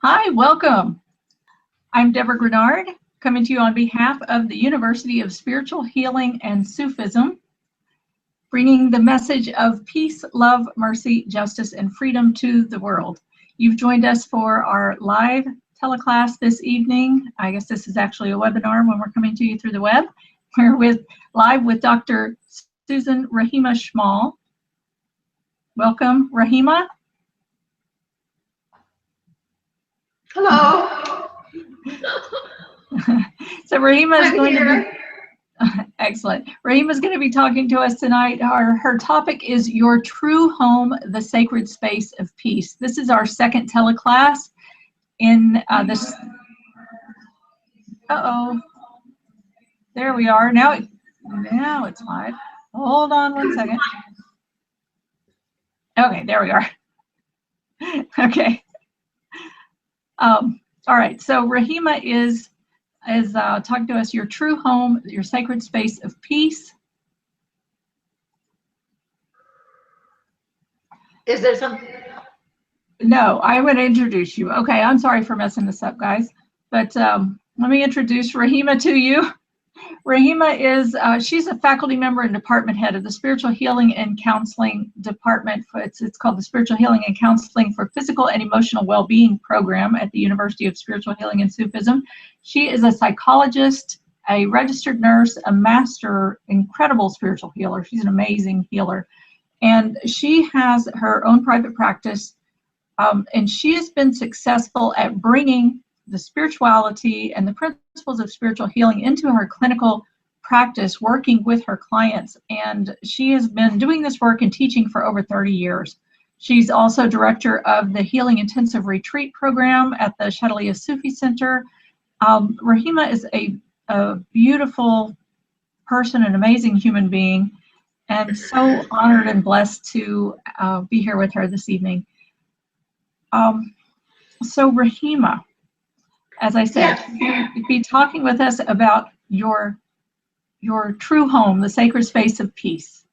Hi, welcome. I'm Deborah Grenard, coming to you on behalf of the University of Spiritual Healing and Sufism, bringing the message of peace, love, mercy, justice, and freedom to the world. You've joined us for our live teleclass this evening. I guess this is actually a webinar when we're coming to you through the web. We're live with Dr. Susan Rahima Schmall. Welcome, Rahima. Hello. So Rahima is going to be, excellent. Rahima is going to be talking to us tonight. Her topic is Your True Home, the Sacred Space of Peace. This is our second teleclass in this. There we are. Now it's live. Hold on one second. Okay, there we are. Okay. All right, so Rahima is talking to us, your true home, your sacred space of peace. Is there something? No, I would introduce you. Okay, I'm sorry for messing this up, guys. But let me introduce Rahima to you. Rahima is, she's a faculty member and department head of the Spiritual Healing and Counseling Department. It's called the Spiritual Healing and Counseling for Physical and Emotional Well-Being Program at the University of Spiritual Healing and Sufism. She is a psychologist, a registered nurse, a master, incredible spiritual healer. She's an amazing healer. And she has her own private practice, and she has been successful at bringing the spirituality and the principles of spiritual healing into her clinical practice, working with her clients. And she has been doing this work and teaching for over 30 years. She's also director of the Healing Intensive Retreat Program at the Chatelier Sufi Center. Rahima is a beautiful person, an amazing human being, and so honored and blessed to be here with her this evening. So Rahima, as I said, you'd be talking with us about your true home, the sacred space of peace.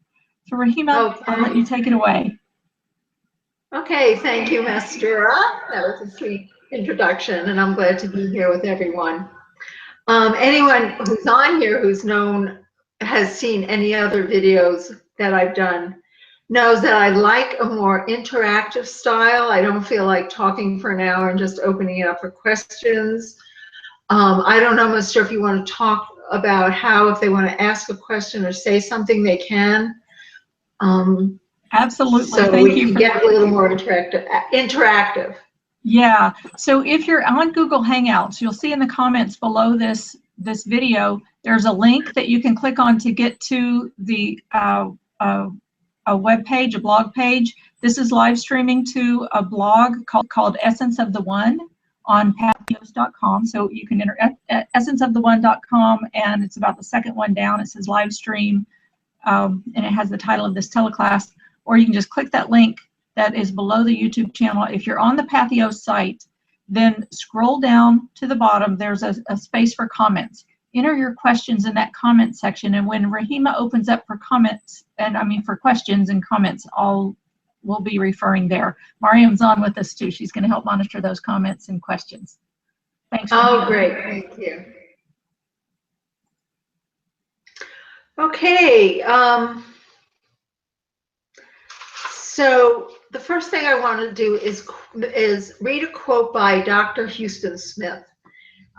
So Rahima, okay. I'll let you take it away. Okay, thank you, Mastura. That was a sweet introduction, and I'm glad to be here with everyone. Anyone who's on here has seen any other videos that I've done knows that I like a more interactive style. I don't feel like talking for an hour and just opening it up for questions. I don't know, Mr. if you want to talk about how, if they want to ask a question or say something, they can. Absolutely. So Thank we you can for get that. a little more interactive. Yeah. So if you're on Google Hangouts, you'll see in the comments below this video, there's a link that you can click on to get to the a web page, a blog page. This is live streaming to a blog called Essence of the One on patheos.com. So you can enter essenceoftheone.com, and it's about the second one down. It says live stream, and it has the title of this teleclass. Or you can just click that link that is below the YouTube channel. If you're on the Patheos site, then scroll down to the bottom. There's a space for comments. Enter your questions in that comment section, and when Rahima opens up for comments, and I mean for questions and comments, we'll be referring there. Mariam's on with us too. She's going to help monitor those comments and questions. Thanks. Oh, great. Thank you. Okay. So the first thing I want to do is read a quote by Dr. Houston Smith.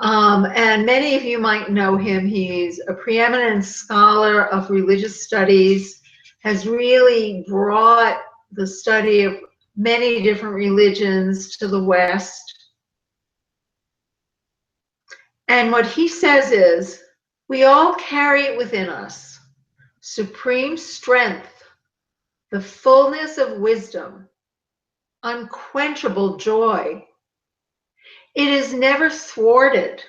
And many of you might know him. He's a preeminent scholar of religious studies, has really brought the study of many different religions to the West. And what he says is, we all carry within us supreme strength, the fullness of wisdom, unquenchable joy. It is never thwarted.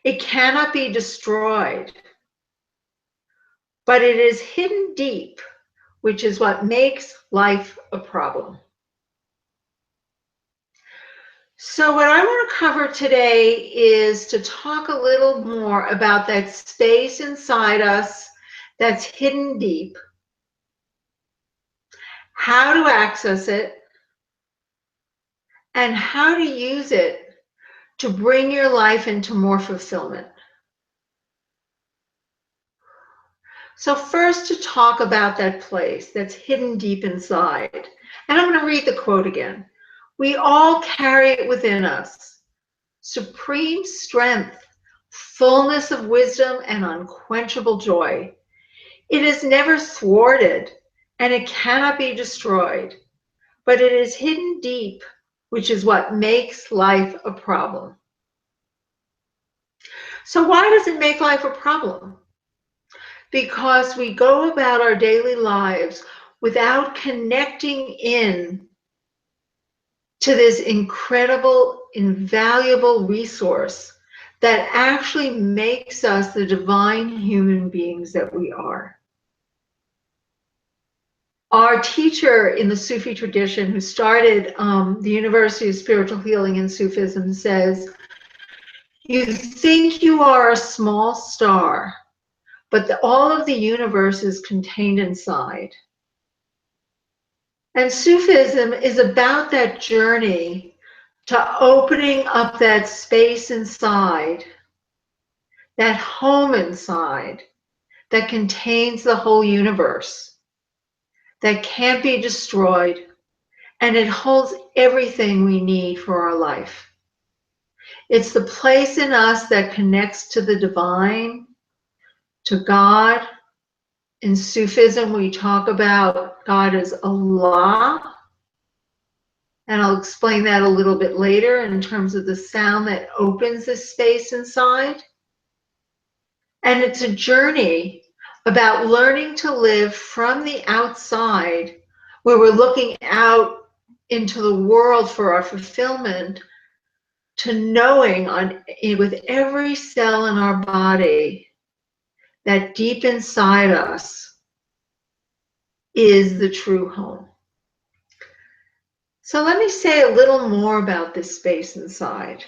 It cannot be destroyed. But it is hidden deep, which is what makes life a problem. So what I want to cover today is to talk a little more about that space inside us that's hidden deep, how to access it, and how to use it to bring your life into more fulfillment. So first, to talk about that place that's hidden deep inside. And I'm going to read the quote again. We all carry it within us. Supreme strength, fullness of wisdom, and unquenchable joy. It is never thwarted, and it cannot be destroyed, but it is hidden deep, which is what makes life a problem. So why does it make life a problem? Because we go about our daily lives without connecting in to this incredible, invaluable resource that actually makes us the divine human beings that we are. Our teacher in the Sufi tradition, who started the University of Spiritual Healing in Sufism, says, you think you are a small star, but all of the universe is contained inside. And Sufism is about that journey to opening up that space inside, that home inside, that contains the whole universe, that can't be destroyed, and it holds everything we need for our life. It's the place in us that connects to the divine, to God. In Sufism, we talk about God as Allah, and I'll explain that a little bit later in terms of the sound that opens the space inside. And it's a journey about learning to live from the outside, where we're looking out into the world for our fulfillment, to knowing with every cell in our body that deep inside us is the true home. So let me say a little more about this space inside.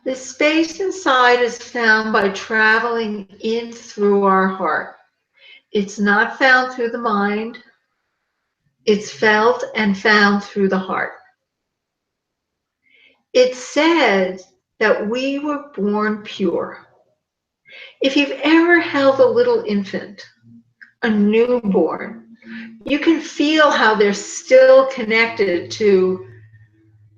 This space inside is found by traveling in through our heart. It's not found through the mind. It's felt and found through the heart. It's said that we were born pure. If you've ever held a little infant, a newborn, you can feel how they're still connected to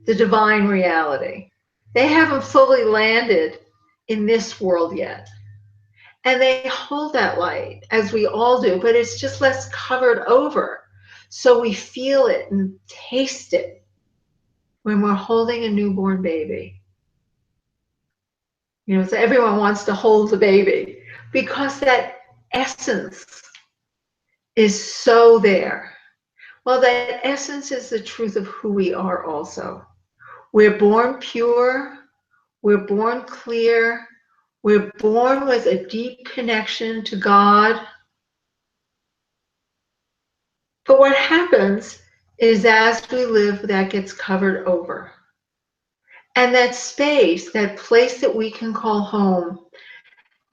the divine reality. They haven't fully landed in this world yet. And they hold that light, as we all do, but it's just less covered over. So we feel it and taste it when we're holding a newborn baby. You know, so everyone wants to hold the baby because that essence is so there. Well, that essence is the truth of who we are also. We're born pure, we're born clear, we're born with a deep connection to God. But what happens is as we live, that gets covered over. And that space, that place that we can call home,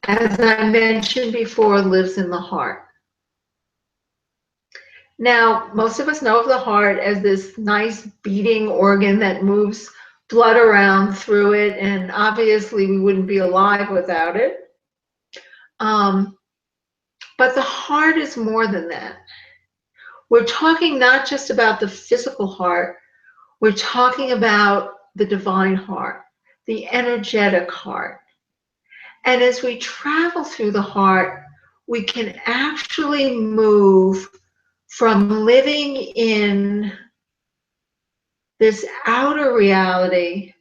as I mentioned before, lives in the heart. Now, most of us know of the heart as this nice beating organ that moves blood around through it, and obviously we wouldn't be alive without it. But the heart is more than that. We're talking not just about the physical heart, we're talking about the divine heart, the energetic heart. And as we travel through the heart, we can actually move from living in this outer reality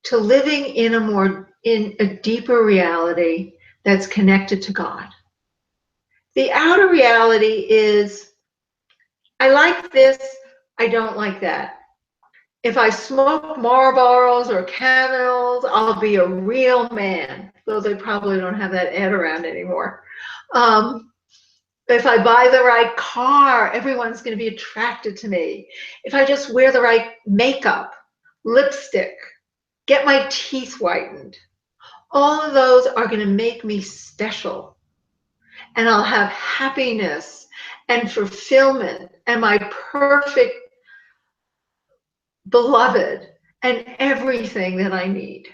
to living in a deeper reality that's connected to God. The outer reality is, I like this, I don't like that. If I smoke Marlboros or Camels, I'll be a real man. Though they probably don't have that ad around anymore. If I buy the right car, everyone's going to be attracted to me. If I just wear the right makeup, lipstick, get my teeth whitened, all of those are going to make me special. and I'll have happiness and fulfillment and my perfect beloved and everything that I need.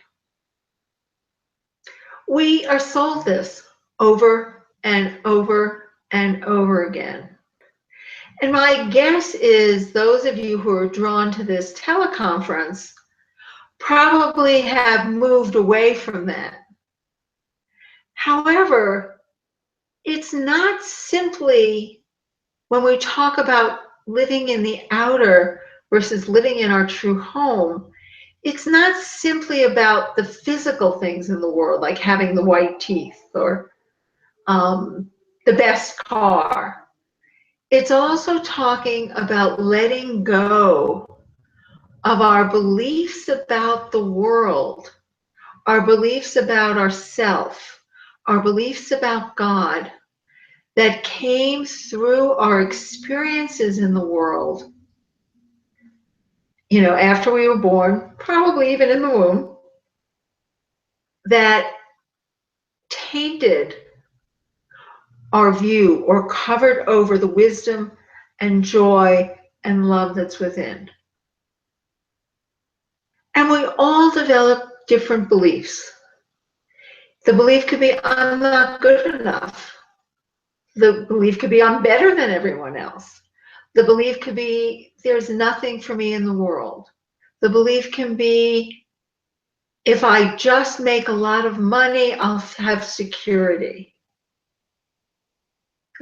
We are sold this over and over and over again. And my guess is those of you who are drawn to this teleconference probably have moved away from that. However, it's not simply, when we talk about living in the outer versus living in our true home, it's not simply about the physical things in the world, like having the white teeth or the best car. It's also talking about letting go of our beliefs about the world, our beliefs about ourself, our beliefs about God that came through our experiences in the world, you know, after we were born, probably even in the womb, that tainted our view or covered over the wisdom and joy and love that's within. And we all develop different beliefs. The belief could be, I'm not good enough. The belief could be, I'm better than everyone else. The belief could be, there's nothing for me in the world. The belief can be, if I just make a lot of money, I'll have security.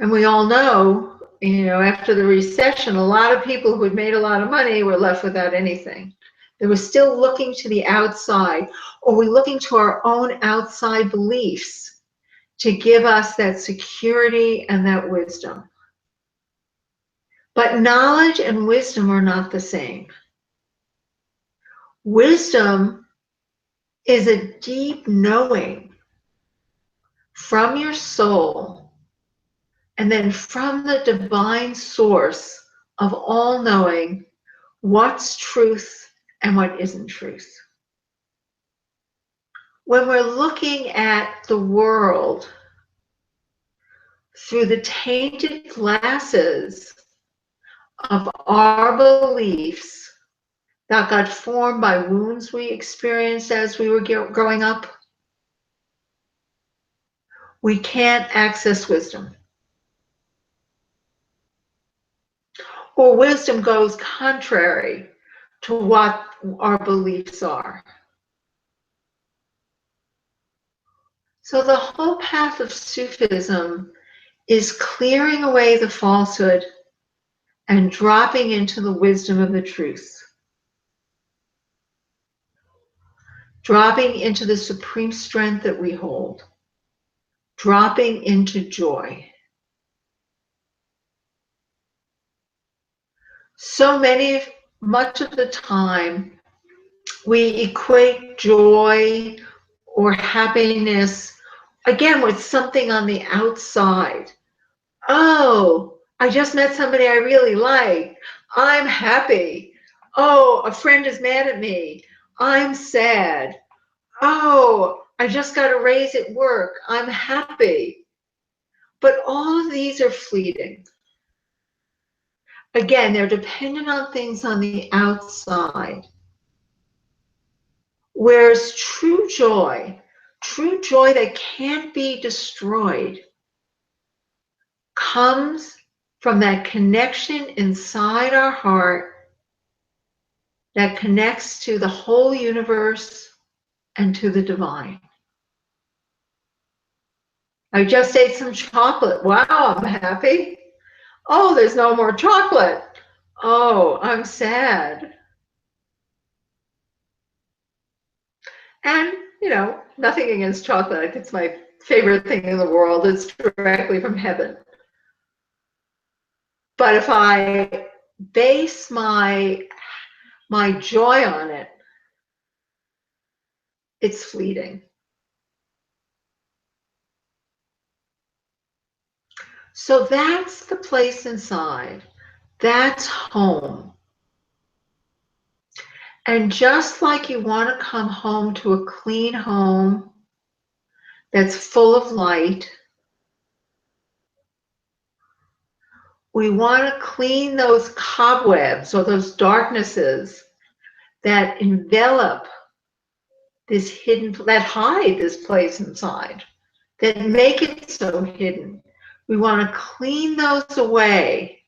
And we all know, you know, after the recession, a lot of people who had made a lot of money were left without anything. They were still looking to the outside, or we're looking to our own outside beliefs to give us that security and that wisdom. But knowledge and wisdom are not the same. Wisdom is a deep knowing from your soul, and then from the divine source of all knowing what's truth and what isn't truth. When we're looking at the world through the tainted glasses of our beliefs that got formed by wounds we experienced as we were growing up, we can't access wisdom. Or wisdom goes contrary to what our beliefs are. So the whole path of Sufism is clearing away the falsehood and dropping into the wisdom of the truth. Dropping into the supreme strength that we hold. Dropping into joy. So much of the time, we equate joy or happiness, again, with something on the outside. Oh, I just met somebody I really like. I'm happy. Oh, a friend is mad at me. I'm sad. Oh, I just got a raise at work. I'm happy. But all of these are fleeting. Again, they're dependent on things on the outside. Whereas true joy that can't be destroyed, comes from that connection inside our heart that connects to the whole universe and to the divine. I just ate some chocolate. Wow, I'm happy. Oh, there's no more chocolate. Oh, I'm sad. And, you know, nothing against chocolate. I think it's my favorite thing in the world. It's directly from heaven. But if I base my joy on it, it's fleeting. So that's the place inside. That's home. And just like you want to come home to a clean home that's full of light, we want to clean those cobwebs or those darknesses that envelop this hidden, that hide this place inside, that make it so hidden. We want to clean those away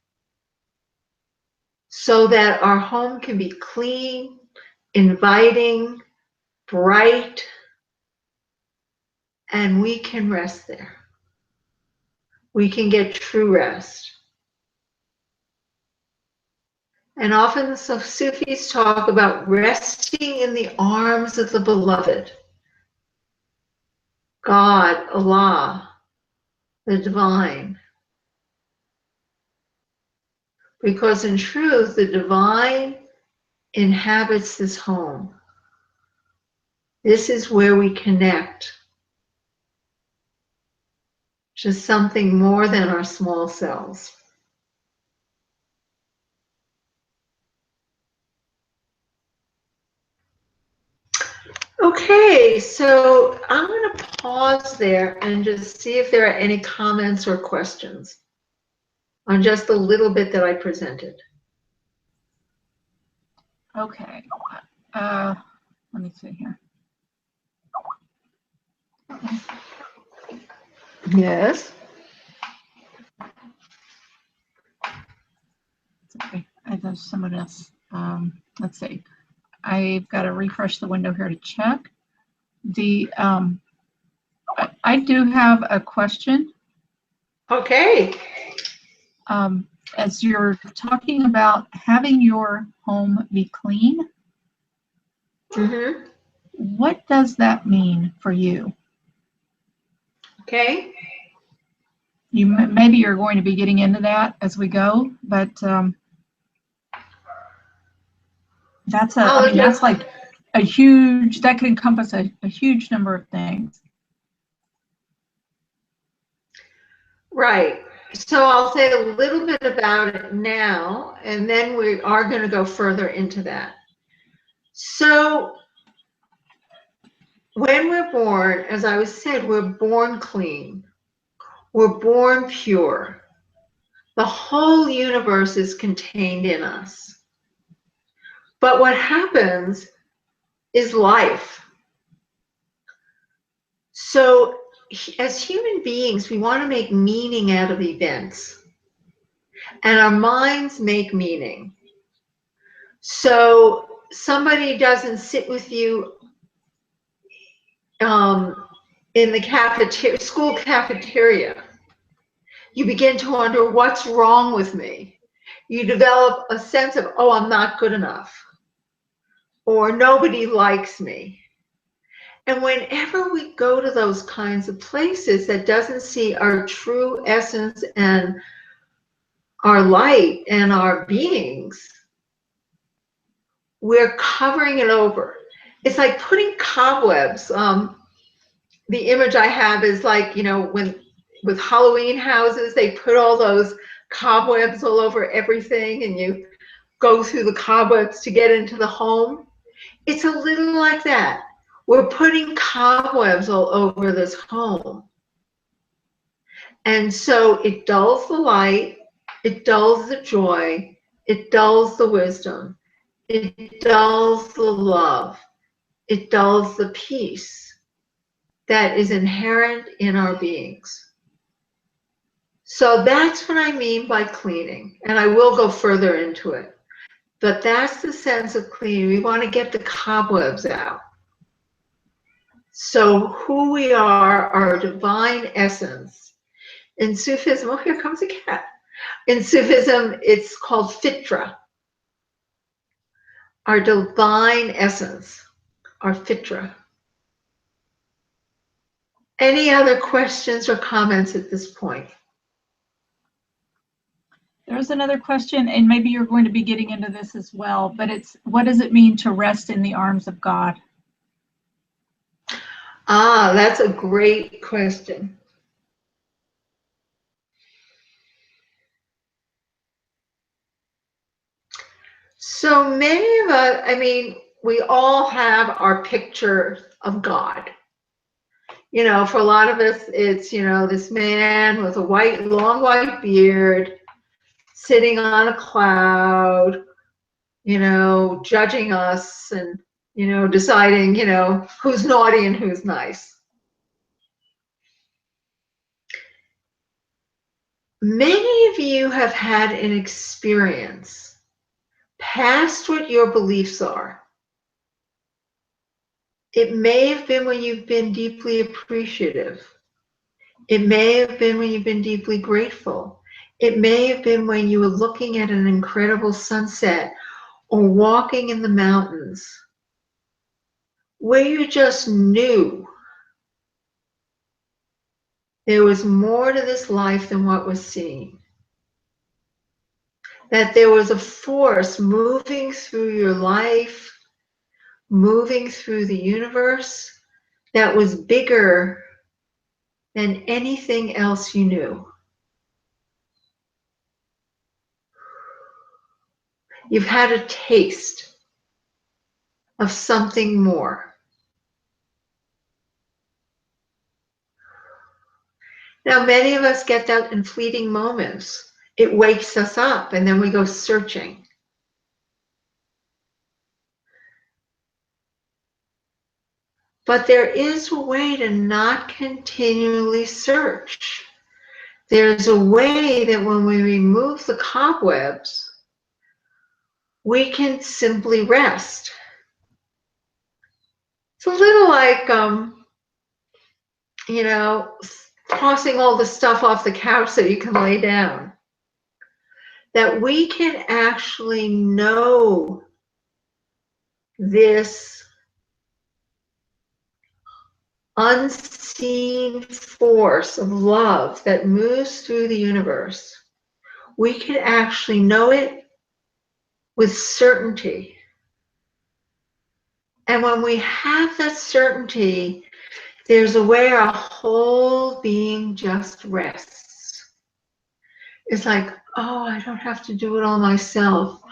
so that our home can be clean, inviting, bright, and we can rest there. We can get true rest. And often the Sufis talk about resting in the arms of the beloved. God, Allah, the divine. Because in truth, the divine inhabits this home. This is where we connect to something more than our small selves. Okay, so I'm going to pause there and just see if there are any comments or questions on just a little bit that I presented. Okay. Let me see here. Yes. Okay. There's someone else. Let's see. I've got to refresh the window here to check. I do have a question. Okay. As you're talking about having your home be clean, what does that mean for you? Okay. Maybe you're going to be getting into that as we go, but that's that's like a huge, that could encompass a huge number of things. Right. So I'll say a little bit about it now, and then we are going to go further into that. So when we're born, as I was said, we're born clean. We're born pure. The whole universe is contained in us. But what happens is life. So as human beings, we want to make meaning out of events. And our minds make meaning. So somebody doesn't sit with you in the school cafeteria. You begin to wonder, what's wrong with me? You develop a sense of, oh, I'm not good enough. Or nobody likes me. And whenever we go to those kinds of places that doesn't see our true essence and our light and our beings, we're covering it over. It's like putting cobwebs. The image I have is like, you know, when with Halloween houses, they put all those cobwebs all over everything and you go through the cobwebs to get into the home. It's a little like that. We're putting cobwebs all over this home. And so it dulls the light, it dulls the joy, it dulls the wisdom, it dulls the love, it dulls the peace that is inherent in our beings. So that's what I mean by cleaning, and I will go further into it. But that's the sense of cleaning. We want to get the cobwebs out. So who we are, our divine essence. In Sufism, oh, here comes a cat. In Sufism, it's called fitra. Our divine essence, our fitra. Any other questions or comments at this point? There's another question, and maybe you're going to be getting into this as well, but it's, what does it mean to rest in the arms of God? Ah, that's a great question. So many of us, I mean, we all have our picture of God. You know, for a lot of us, it's, you know, this man with a long white beard, sitting on a cloud, you know, judging us and, you know, deciding, you know, who's naughty and who's nice. Many of you have had an experience past what your beliefs are. It may have been when you've been deeply appreciative. It may have been when you've been deeply grateful. It may have been when you were looking at an incredible sunset or walking in the mountains, where you just knew there was more to this life than what was seen. That there was a force moving through your life, moving through the universe, that was bigger than anything else you knew. You've had a taste of something more. Now, many of us get that in fleeting moments. It wakes us up and then we go searching. But there is a way to not continually search. There's a way that when we remove the cobwebs, we can simply rest. It's a little like, you know, tossing all the stuff off the couch so you can lay down. That we can actually know this unseen force of love that moves through the universe. We can actually know it with certainty. And when we have that certainty, there's a way our whole being just rests. It's like, oh, I don't have to do it all myself.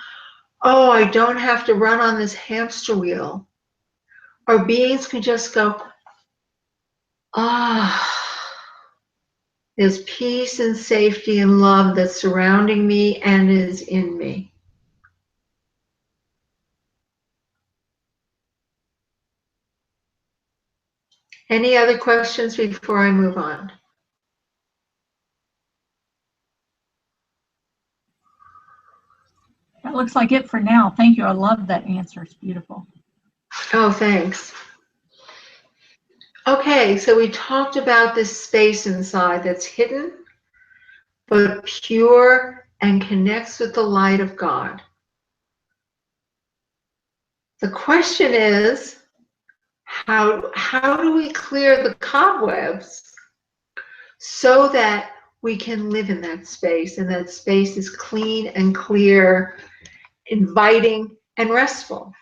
Oh, I don't have to run on this hamster wheel. Our beings can just go, ah, there's peace and safety and love that's surrounding me and is in me. Any other questions before I move on? That looks like it for now. Thank you. I love that answer. It's beautiful. Oh, thanks. Okay, so we talked about this space inside that's hidden, but pure and connects with the light of God. The question is, how do we clear the cobwebs so that we can live in that space, and that space is clean and clear, inviting and restful?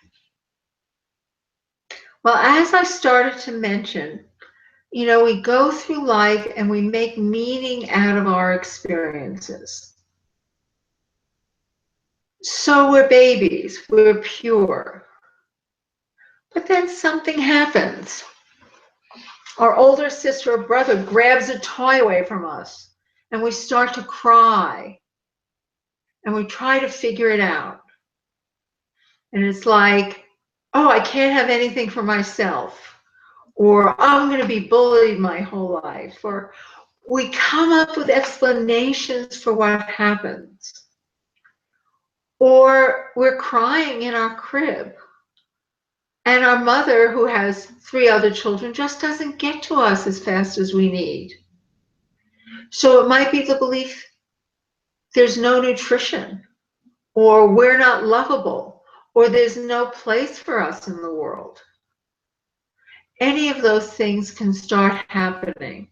Well, as I started to mention, you know, we go through life and we make meaning out of our experiences. So we're babies, we're pure. But then something happens. Our older sister or brother grabs a toy away from us and we start to cry and we try to figure it out. And it's like, oh, I can't have anything for myself, or I'm going to be bullied my whole life, or we come up with explanations for what happens. Or we're crying in our crib and our mother, who has 3 other children, just doesn't get to us as fast as we need. So it might be the belief there's no nutrition, or we're not lovable, or there's no place for us in the world. Any of those things can start happening.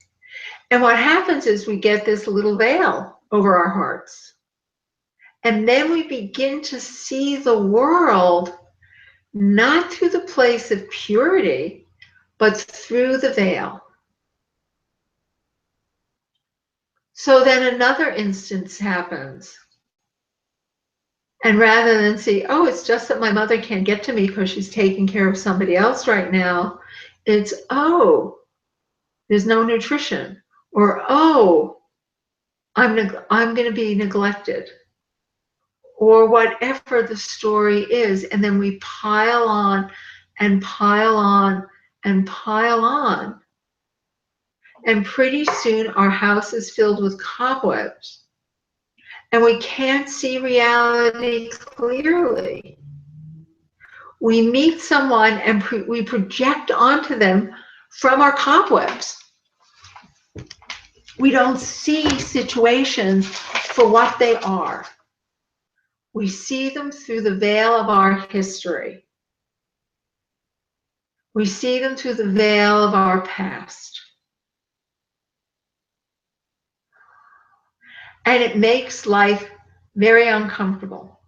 And what happens is we get this little veil over our hearts. And then we begin to see the world not through the place of purity, but through the veil. So then another instance happens. And rather than see, oh, it's just that my mother can't get to me because she's taking care of somebody else right now, it's, oh, there's no nutrition, or, oh, I'm going to be neglected. or whatever the story is, and then we pile on and pile on and pile on. And pretty soon our house is filled with cobwebs, and we can't see reality clearly. We meet someone and we project onto them from our cobwebs. We don't see situations for what they are. We see them through the veil of our history. We see them through the veil of our past. And it makes life very uncomfortable.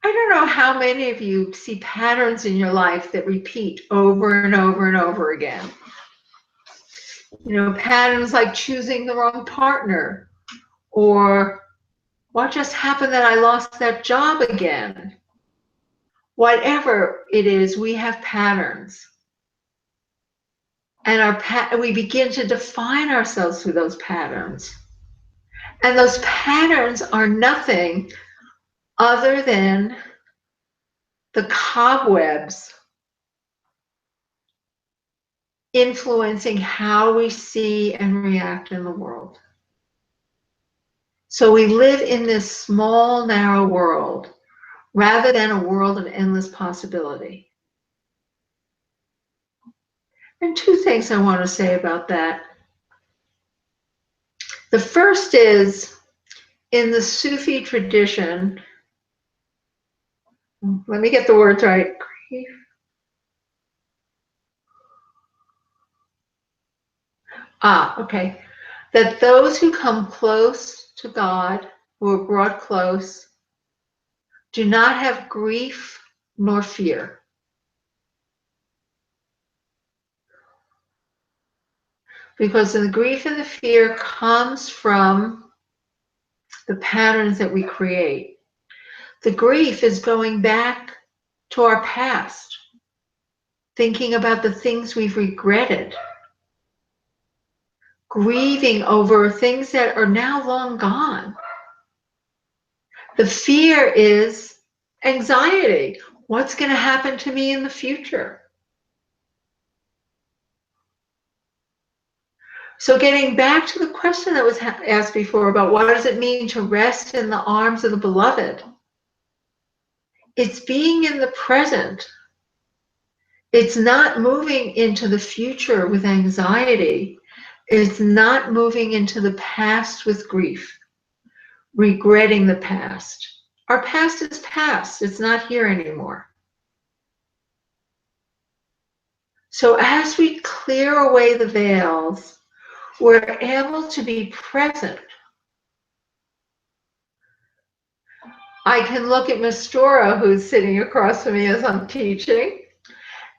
I don't know how many of you see patterns in your life that repeat over and over and over again. You know, patterns like choosing the wrong partner, or what just happened that I lost that job again. Whatever it is, we have patterns. And we begin to define ourselves through those patterns. And those patterns are nothing other than the cobwebs influencing how we see and react in the world. So we live in this small, narrow world rather than a world of endless possibility. And two things I want to say about that. The first is, in the Sufi tradition, let me get the words right. Okay. That those who come close to God, who are brought close, do not have grief nor fear. Because the grief and the fear comes from the patterns that we create. The grief is going back to our past, thinking about the things we've regretted, grieving over things that are now long gone. The fear is anxiety. What's going to happen to me in the future? So getting back to the question that was asked before about what does it mean to rest in the arms of the beloved? It's being in the present. It's not moving into the future with anxiety. It's not moving into the past with grief, regretting the past. Our past is past. It's not here anymore. So as we clear away the veils, we're able to be present. I can look at Miss Dora, who's sitting across from me as I'm teaching,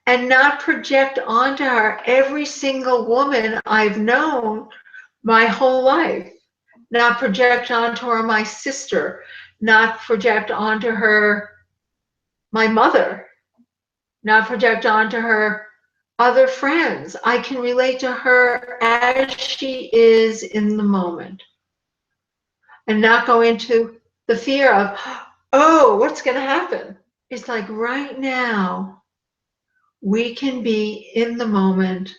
and not project onto her every single woman I've known my whole life. Not project onto her my sister, not project onto her my mother, not project onto her other friends. I can relate to her as she is in the moment and not go into the fear of, oh, what's going to happen? It's like right now, we can be in the moment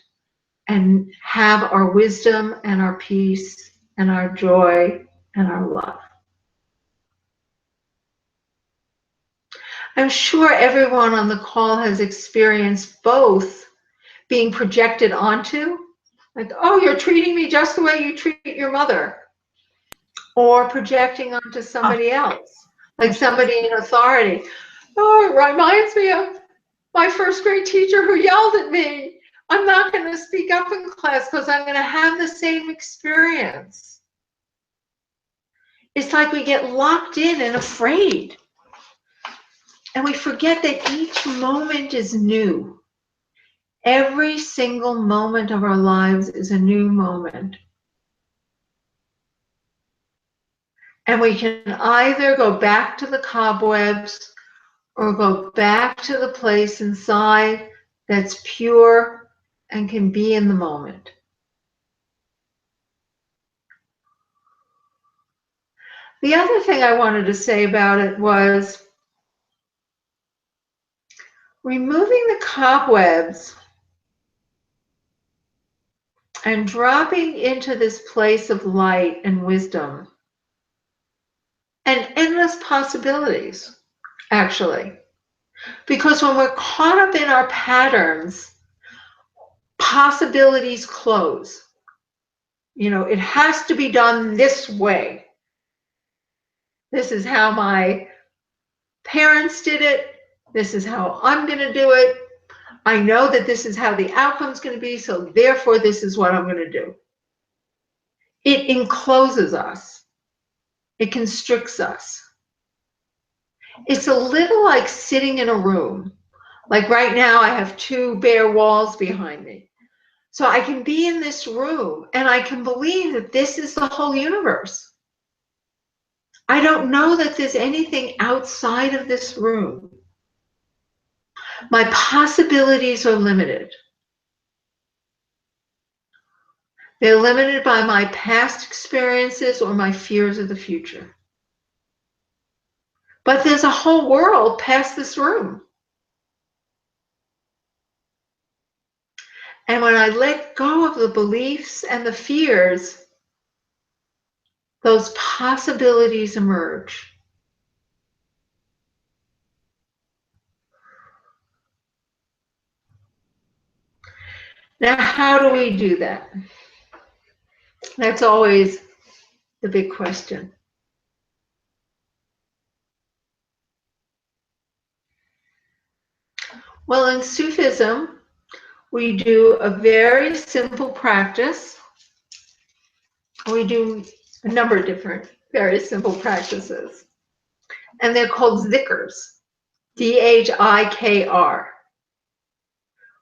and have our wisdom and our peace and our joy and our love. I'm sure everyone on the call has experienced both being projected onto, like, oh, you're treating me just the way you treat your mother, or projecting onto somebody else, like somebody in authority. Oh, it reminds me of my first grade teacher who yelled at me. I'm not going to speak up in class because I'm going to have the same experience. It's like we get locked in and afraid. And we forget that each moment is new. Every single moment of our lives is a new moment. And we can either go back to the cobwebs or go back to the place inside that's pure and can be in the moment. The other thing I wanted to say about it was removing the cobwebs and dropping into this place of light and wisdom and endless possibilities, actually. Because when we're caught up in our patterns, possibilities close. You know, it has to be done this way. This is how my parents did it. This is how I'm going to do it. I know that this is how the outcome's going to be, so therefore this is what I'm going to do. It encloses us. It constricts us. It's a little like sitting in a room. Like right now, I have two bare walls behind me. So I can be in this room and I can believe that this is the whole universe. I don't know that there's anything outside of this room. My possibilities are limited. They're limited by my past experiences or my fears of the future. But there's a whole world past this room. And when I let go of the beliefs and the fears, those possibilities emerge. Now, how do we do that? That's always the big question. Well, in Sufism, we do a very simple practice. We do a number of different very simple practices. And they're called dhikrs, D-H-I-K-R,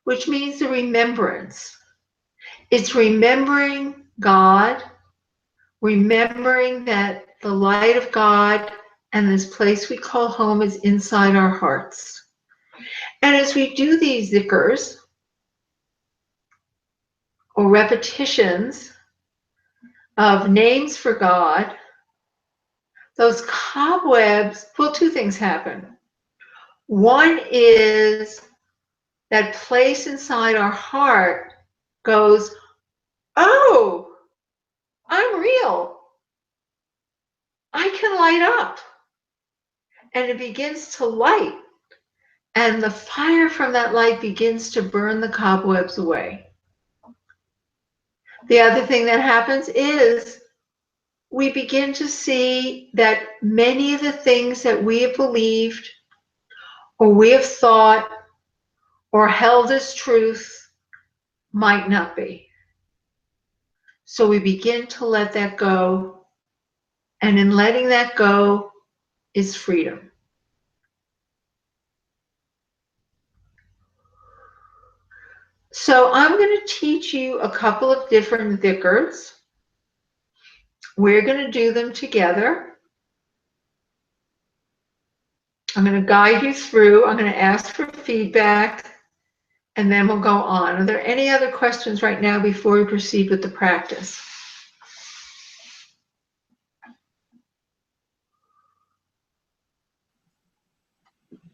which means the remembrance. It's remembering God, remembering that the light of God and this place we call home is inside our hearts. And as we do these dhikrs, or repetitions of names for God, those cobwebs, well, two things happen. One is that place inside our heart goes, oh, I'm real. I can light up. And it begins to light. And the fire from that light begins to burn the cobwebs away. The other thing that happens is we begin to see that many of the things that we have believed or we have thought or held as truth might not be. So we begin to let that go. And in letting that go is freedom. So I'm going to teach you a couple of different dhikrs. We're going to do them together. I'm going to guide you through. I'm going to ask for feedback, and then we'll go on. Are there any other questions right now before we proceed with the practice?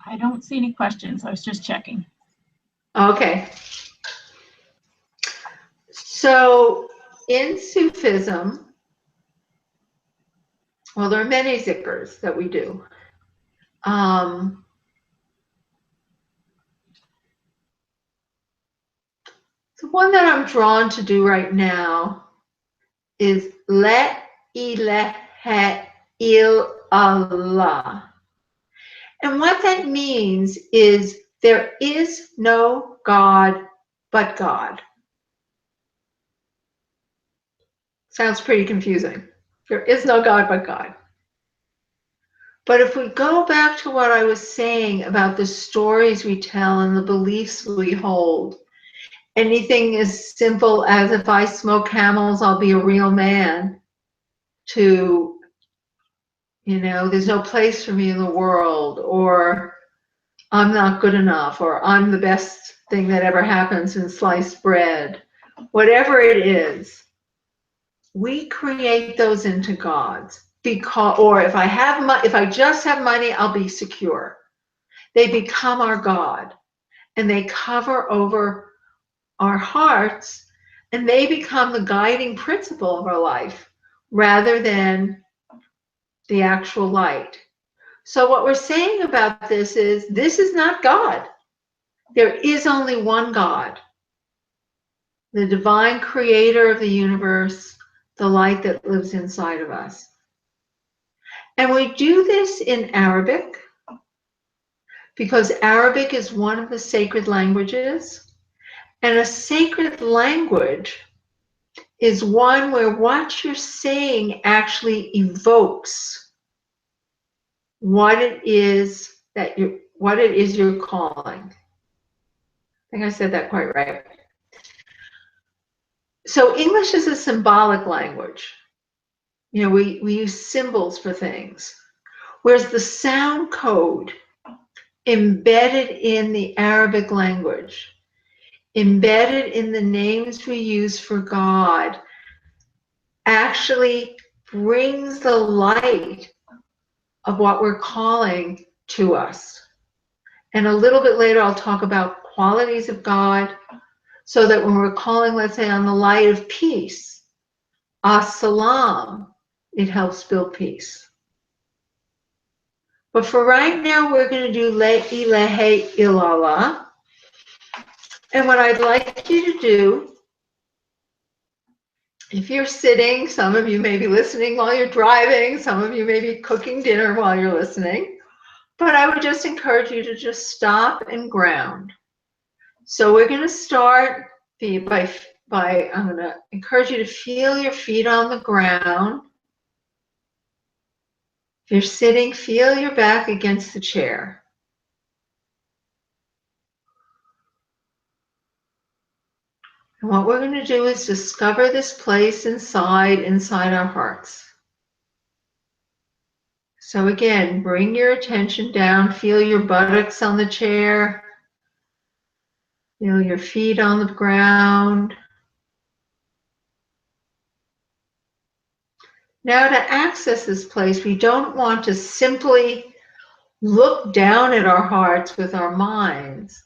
I don't see any questions. I was just checking. Okay. So in Sufism, well, there are many dhikrs that we do. The one that I'm drawn to do right now is La ilaha illallah. And what that means is there is no God but God. Sounds pretty confusing. There is no God but God. But if we go back to what I was saying about the stories we tell and the beliefs we hold, anything as simple as if I smoke camels, I'll be a real man, to, you know, there's no place for me in the world, or I'm not good enough, or I'm the best thing that ever happened since sliced bread. Whatever it is, we create those into gods. because, or if I just have money, I'll be secure. They become our God, and they cover over our hearts, and they become the guiding principle of our life rather than the actual light. So what we're saying about this is not God. There is only one God, the divine creator of the universe, the light that lives inside of us. And we do this in Arabic because Arabic is one of the sacred languages. And a sacred language is one where what you're saying actually evokes what it is you're calling. I think I said that quite right. So English is a symbolic language. You know, we use symbols for things. Whereas the sound code embedded in the Arabic language, embedded in the names we use for God, actually brings the light of what we're calling to us. And a little bit later, I'll talk about qualities of God, so that when we're calling, let's say, on the light of peace, as-salam, it helps build peace. But for right now, we're going to do La ilaha illallah. And what I'd like you to do, if you're sitting, some of you may be listening while you're driving, some of you may be cooking dinner while you're listening, but I would just encourage you to just stop and ground. So we're going to start by I'm going to encourage you to feel your feet on the ground. If you're sitting, feel your back against the chair. And what we're going to do is discover this place inside our hearts. So again, bring your attention down, feel your buttocks on the chair, feel your feet on the ground. Now to access this place, we don't want to simply look down at our hearts with our minds.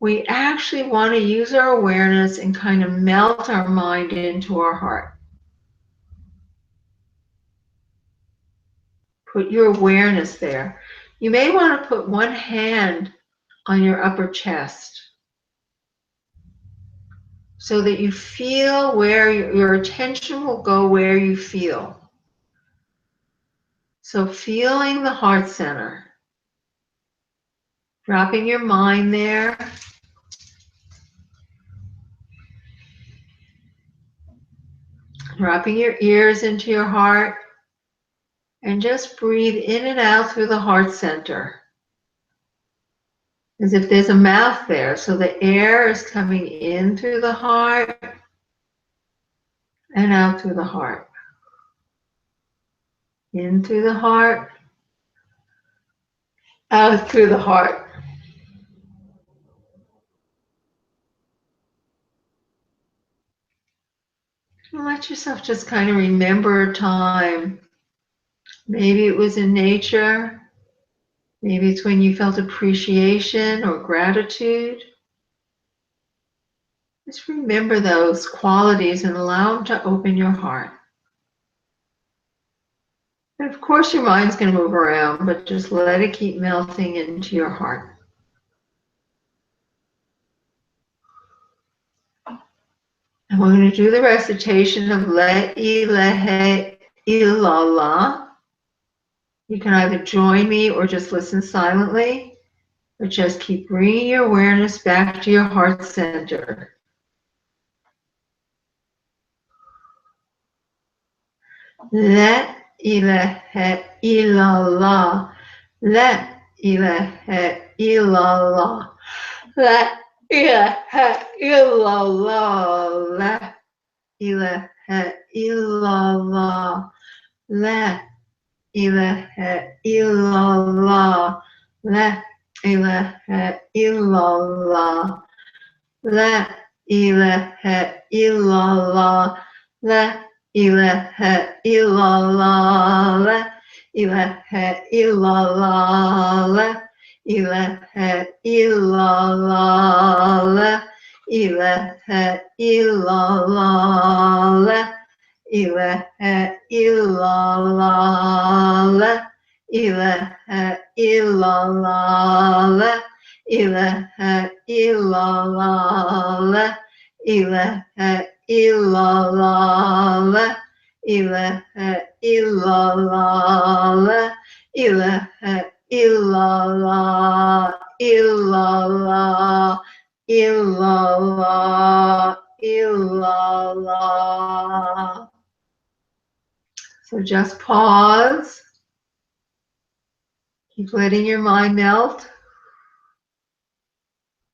We actually want to use our awareness and kind of melt our mind into our heart. Put your awareness there. You may want to put one hand on your upper chest so that you feel where your attention will go, where you feel. So feeling the heart center. Dropping your mind there. Dropping your ears into your heart. And just breathe in and out through the heart center. As if there's a mouth there. So the air is coming in through the heart and out through the heart. In through the heart, out through the heart. And let yourself just kind of remember a time. Maybe it was in nature. Maybe it's when you felt appreciation or gratitude. Just remember those qualities and allow them to open your heart. And of course your mind's going to move around, but just let it keep melting into your heart. And we're going to do the recitation of La ilaha illallah. You can either join me or just listen silently, but just keep bringing your awareness back to your heart center. La ilaha illallah. La ilaha illallah. La ilaha illallah. La ilaha illallah. La ilaha illallah. La ilaha illallah. La ilaha illallah. La ilaha illallah, ilaha illallah, ilaha illallah, ilaha illallah, ilaha illallah, ilaha illallah, ilaha illallah, ilaha illallah, ilaha illallah, ilaha illallah, illallah, illallah, illallah. So just pause. Keep letting your mind melt.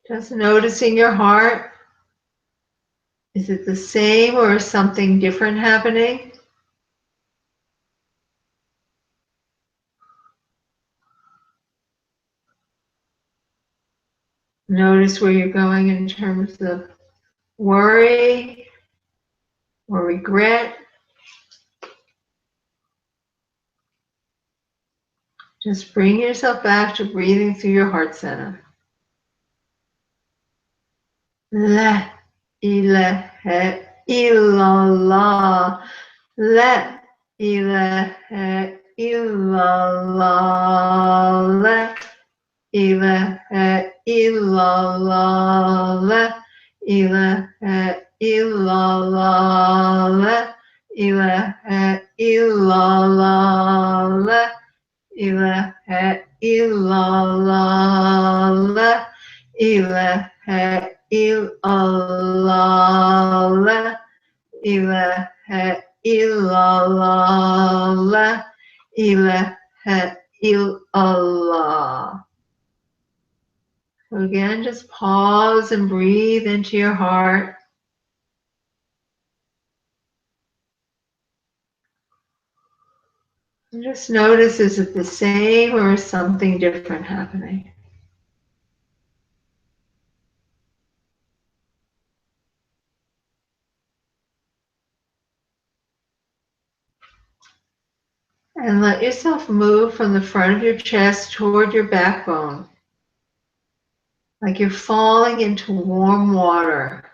Just noticing your heart. Is it the same or is something different happening? Notice where you're going in terms of worry or regret. Just bring yourself back to breathing through your heart center. La ilaha illallah. La ilaha illallah. La ilaha illallah. La ilaha illallah. La ilaha illallah. La ilaha illallah, la ilaha illallah, la ilaha illallah, la ilaha illallah. So again, just pause and breathe into your heart. And just notice, is it the same or is something different happening? And let yourself move from the front of your chest toward your backbone, like you're falling into warm water.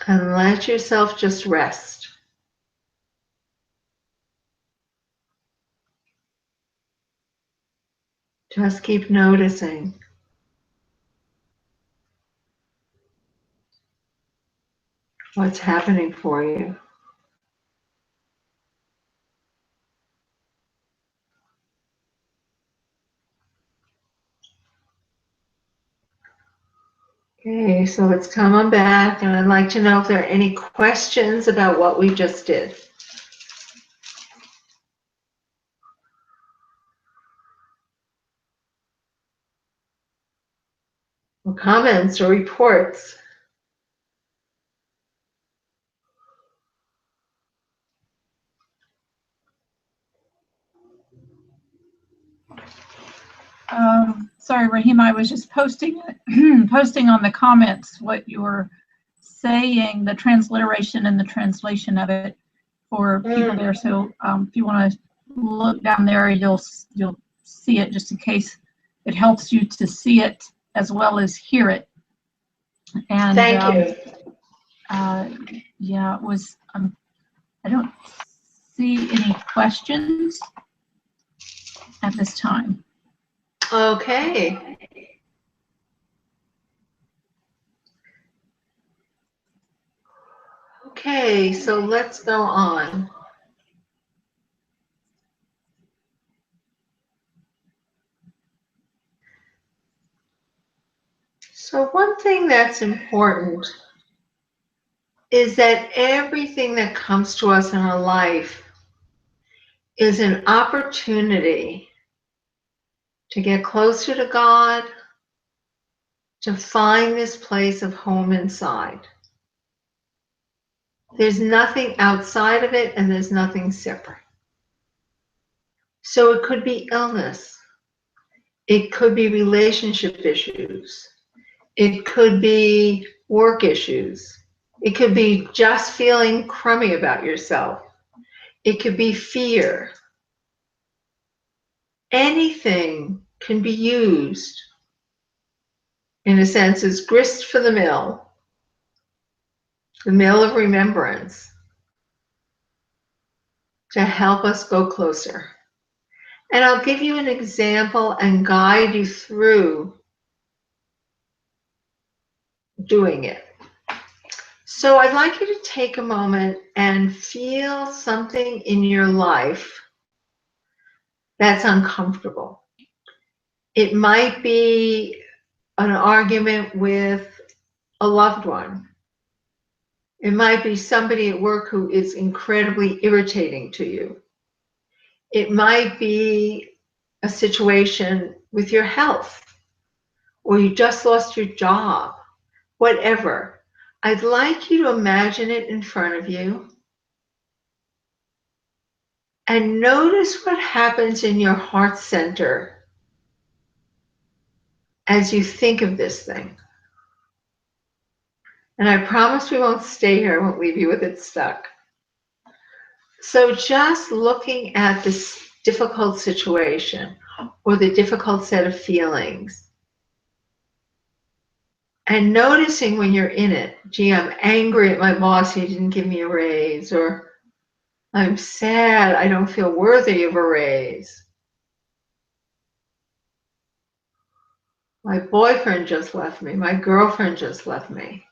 And let yourself just rest. Just keep noticing. What's happening for you. Okay, so let's come on back, and I'd like to know if there are any questions about what we just did. Or comments or reports. Sorry, Rahima, I was just posting posting on the comments what you were saying, the transliteration and the translation of it for people there. So if you want to look down there, you'll see it, just in case it helps you to see it as well as hear it. And thank you. Yeah, it was. I don't see any questions at this time. Okay. Okay, so let's go on. So one thing that's important is that everything that comes to us in our life is an opportunity to get closer to God, to find this place of home inside. There's nothing outside of it, and there's nothing separate. So it could be illness. It could be relationship issues. It could be work issues. It could be just feeling crummy about yourself. It could be fear. Anything can be used, in a sense, as grist for the mill of remembrance, to help us go closer. And I'll give you an example and guide you through doing it. So I'd like you to take a moment and feel something in your life that's uncomfortable. It might be an argument with a loved one. It might be somebody at work who is incredibly irritating to you. It might be a situation with your health, or you just lost your job, whatever. I'd like you to imagine it in front of you and notice what happens in your heart center as you think of this thing. And I promise we won't stay here, I won't leave you with it stuck. So just looking at this difficult situation or the difficult set of feelings and noticing when you're in it, gee, I'm angry at my boss, he didn't give me a raise, or I'm sad, I don't feel worthy of a raise. My boyfriend just left me, my girlfriend just left me.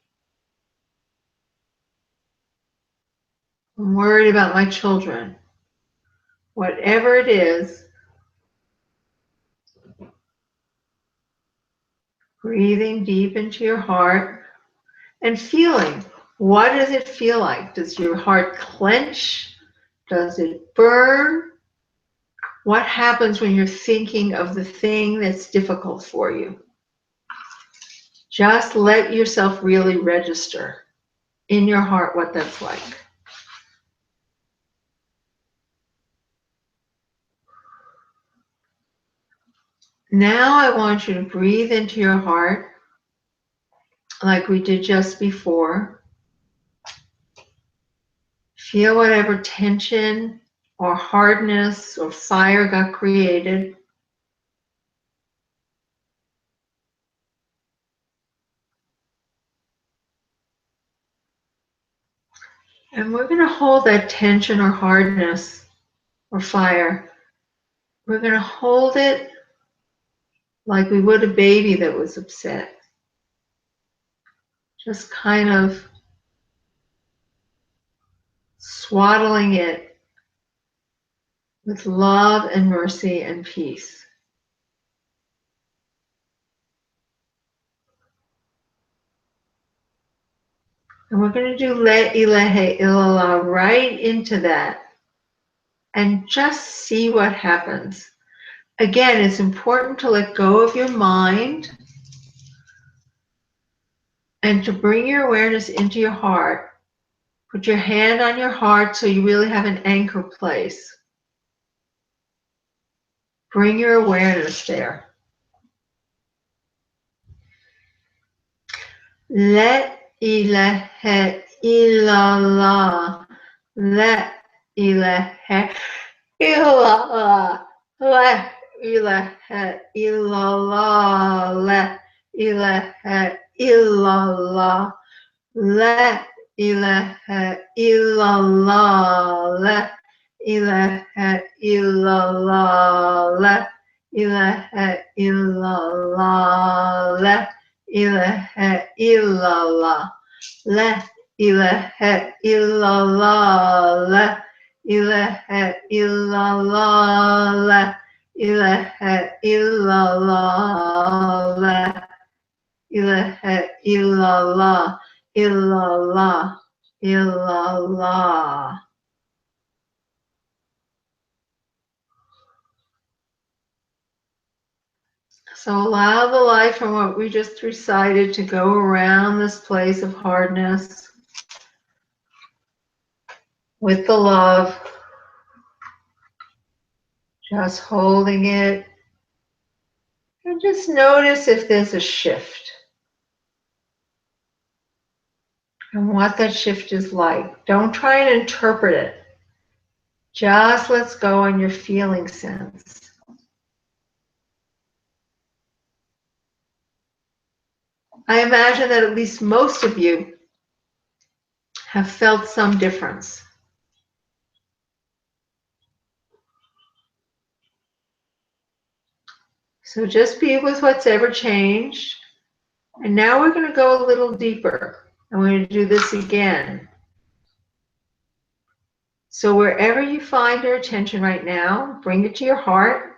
I'm worried about my children. Whatever it is, breathing deep into your heart and feeling, what does it feel like? Does your heart clench? Does it burn? What happens when you're thinking of the thing that's difficult for you? Just let yourself really register in your heart what that's like. Now I want you to breathe into your heart like we did just before. Feel whatever tension or hardness or fire got created. And we're going to hold that tension or hardness or fire. We're going to hold it like we would a baby that was upset. Just kind of swaddling it with love and mercy and peace. And we're going to do La ilaha illallah right into that and just see what happens. Again, it's important to let go of your mind and to bring your awareness into your heart. Put your hand on your heart so you really have an anchor place. Bring your awareness there. La ilaha illallah. La ilaha illallah. La ilaha illallah. La ilaha illallah. La ilaha illallah. La ilaha illallah. La ilaha illallah. La ilaha illallah. La ilaha illallah. La ilaha illallah. La ilaha illallah. La ilaha illallah. Illallah. Illallah. So allow the light from what we just recited to go around this place of hardness with the love, just holding it And just notice if there's a shift and what that shift is like. Don't try and interpret it. Just let's go on your feeling sense. I imagine that at least most of you have felt some difference. So just be with what's ever changed. And now we're going to go a little deeper. And we're going to do this again. So wherever you find your attention right now, bring it to your heart.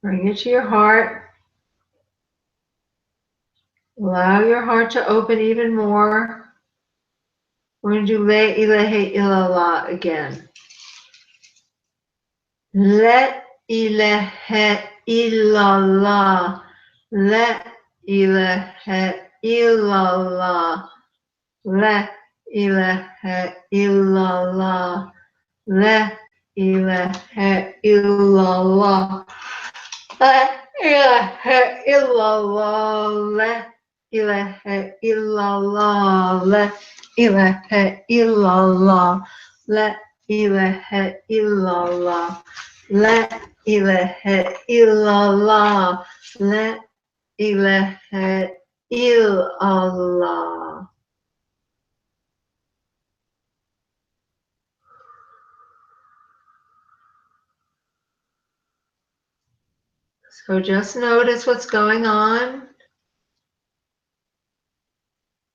Bring it to your heart. Allow your heart to open even more. We're going to do La ilaha illallah again. La ilaha illallah. La ilaha illallah. La ilaha illallah. La ilaha illallah. La ilaha illallah. La ilaha illallah. La ilaha illallah. La ilaha illallah. La ilaha illallah. La ilaha illallah. So just notice what's going on.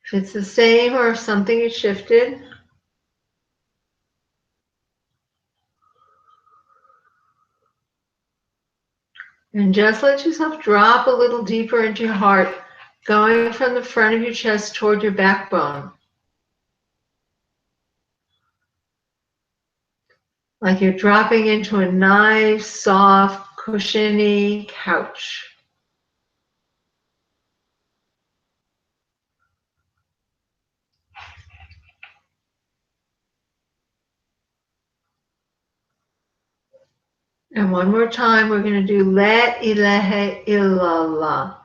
If it's the same or if something has shifted. And just let yourself drop a little deeper into your heart, going from the front of your chest toward your backbone. Like you're dropping into a nice, soft, cushiony couch. And one more time, we're going to do La ilaha illallah.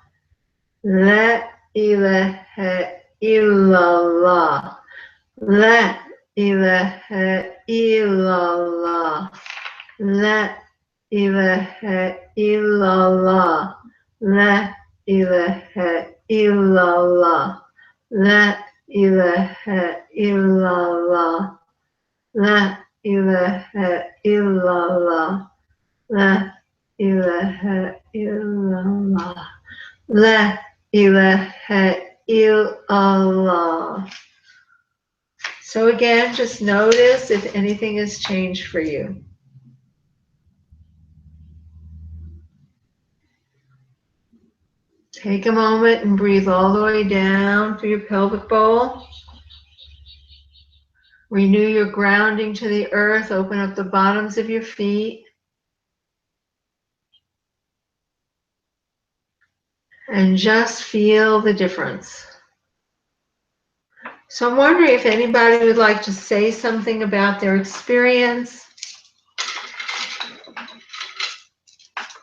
La ilaha illallah. La ilaha illallah. La ilaha illallah. La ilaha illallah. La ilaha illallah. La ilaha illallah. La ilaha illallah. La ilaha illallah. So again, just notice if anything has changed for you. Take a moment and breathe all the way down through your pelvic bowl. Renew your grounding to the earth. Open up the bottoms of your feet. And just feel the difference. So I'm wondering if anybody would like to say something about their experience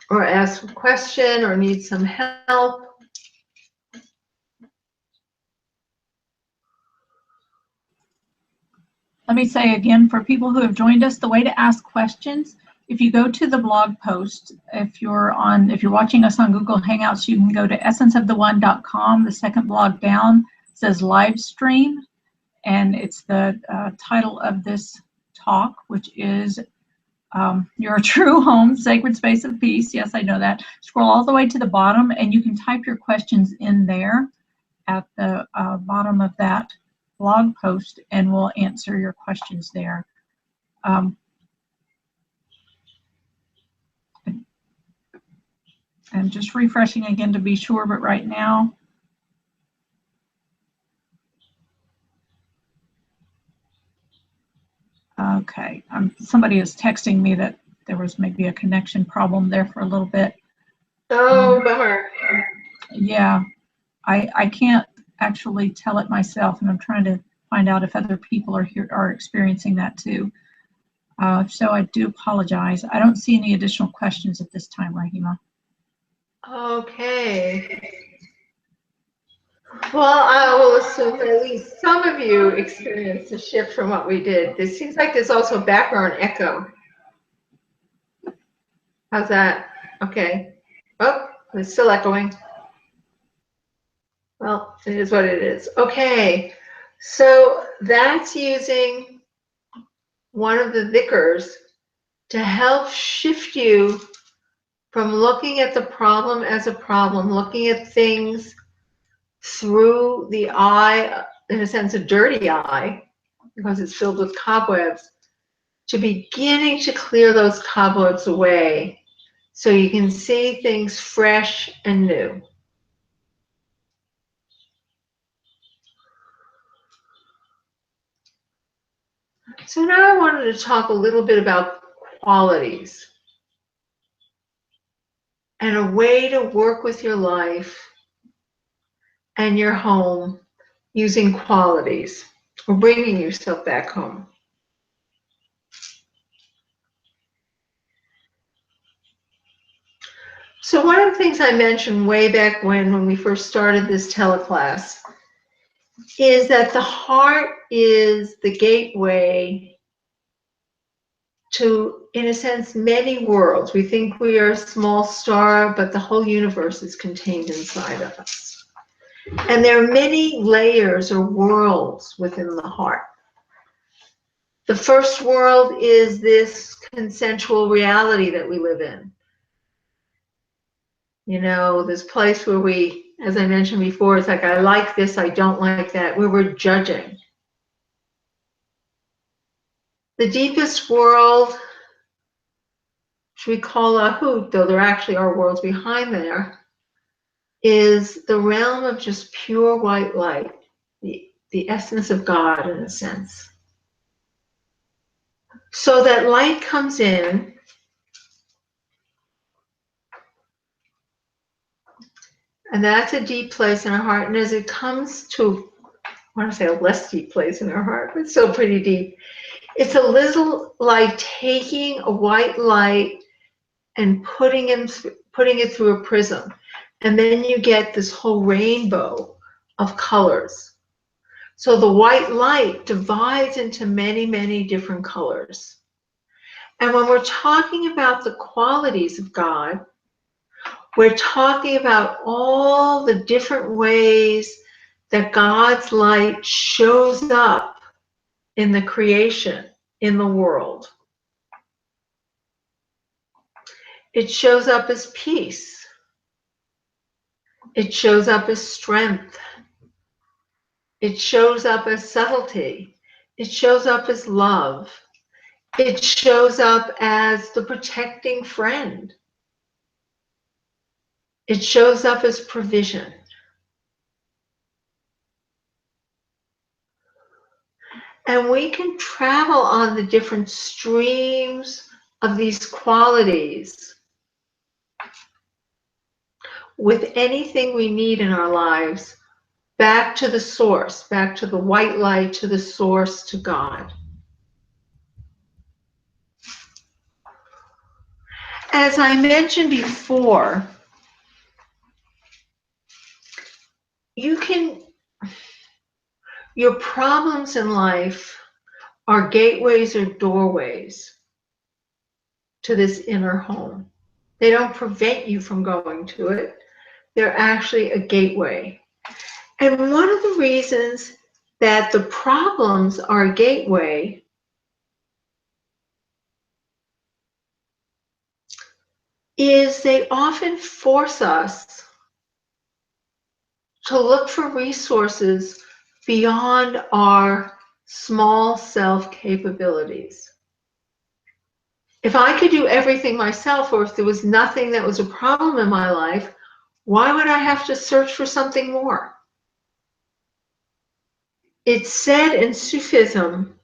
or ask a question or need some help. Let me say again, for people who have joined us, the way to ask questions, if you go to the blog post, if you're watching us on Google Hangouts, you can go to essenceoftheone.com. The second blog down says live stream, and it's the title of this talk, which is Your True Home, Sacred Space of Peace. Yes, I know that. Scroll all the way to the bottom, and you can type your questions in there at the bottom of that blog post, and we'll answer your questions there. I'm just refreshing again to be sure, but right now, okay, somebody is texting me that there was maybe a connection problem there for a little bit. Oh, bummer. Yeah, I can't actually tell it myself, and I'm trying to find out if other people are experiencing that too. If so, I do apologize. I don't see any additional questions at this time, Rahima. Okay. Well, I will assume that at least some of you experienced a shift from what we did. It seems like there's also background echo. How's that? Okay. Oh, it's still echoing. Well, it is what it is. Okay. So that's using one of the Vickers to help shift you from looking at the problem as a problem, looking at things through the eye, in a sense, a dirty eye, because it's filled with cobwebs, to beginning to clear those cobwebs away so you can see things fresh and new. So now I wanted to talk a little bit about qualities and a way to work with your life and your home using qualities or bringing yourself back home. So one of the things I mentioned way back when we first started this teleclass is that the heart is the gateway to, in a sense, many worlds. We think we are a small star, but the whole universe is contained inside of us. And there are many layers or worlds within the heart. The first world is this consensual reality that we live in. You know, this place where we, as I mentioned before, it's like, I like this, I don't like that, where we're judging. The deepest world, which we call a hoot, though there actually are worlds behind there, is the realm of just pure white light, the essence of God in a sense. So that light comes in, and that's a deep place in our heart. And as it comes to, I want to say a less deep place in our heart, but still pretty deep, it's a little like taking a white light and putting it through a prism. And then you get this whole rainbow of colors. So the white light divides into many, many different colors. And when we're talking about the qualities of God, we're talking about all the different ways that God's light shows up in the creation, in the world. It shows up as peace. It shows up as strength. It shows up as subtlety. It shows up as love. It shows up as the protecting friend. It shows up as provision. And we can travel on the different streams of these qualities with anything we need in our lives, back to the source, back to the white light, to the source, to God. As I mentioned before, your problems in life are gateways or doorways to this inner home. They don't prevent you from going to it. They're actually a gateway. And one of the reasons that the problems are a gateway is they often force us to look for resources beyond our small self capabilities. If I could do everything myself, or if there was nothing that was a problem in my life, why would I have to search for something more? It's said in Sufism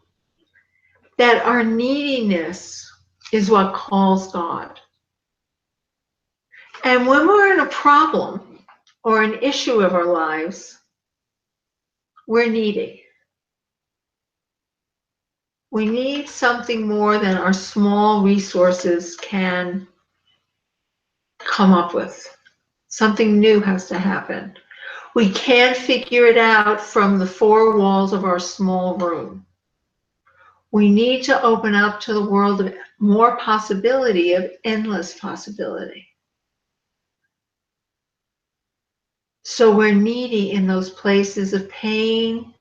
that our neediness is what calls God. And when we're in a problem or an issue of our lives, we're needy. We need something more than our small resources can come up with. Something new has to happen. We can't figure it out from the four walls of our small room. We need to open up to the world of more possibility, of endless possibility. So we're needy in those places of pain,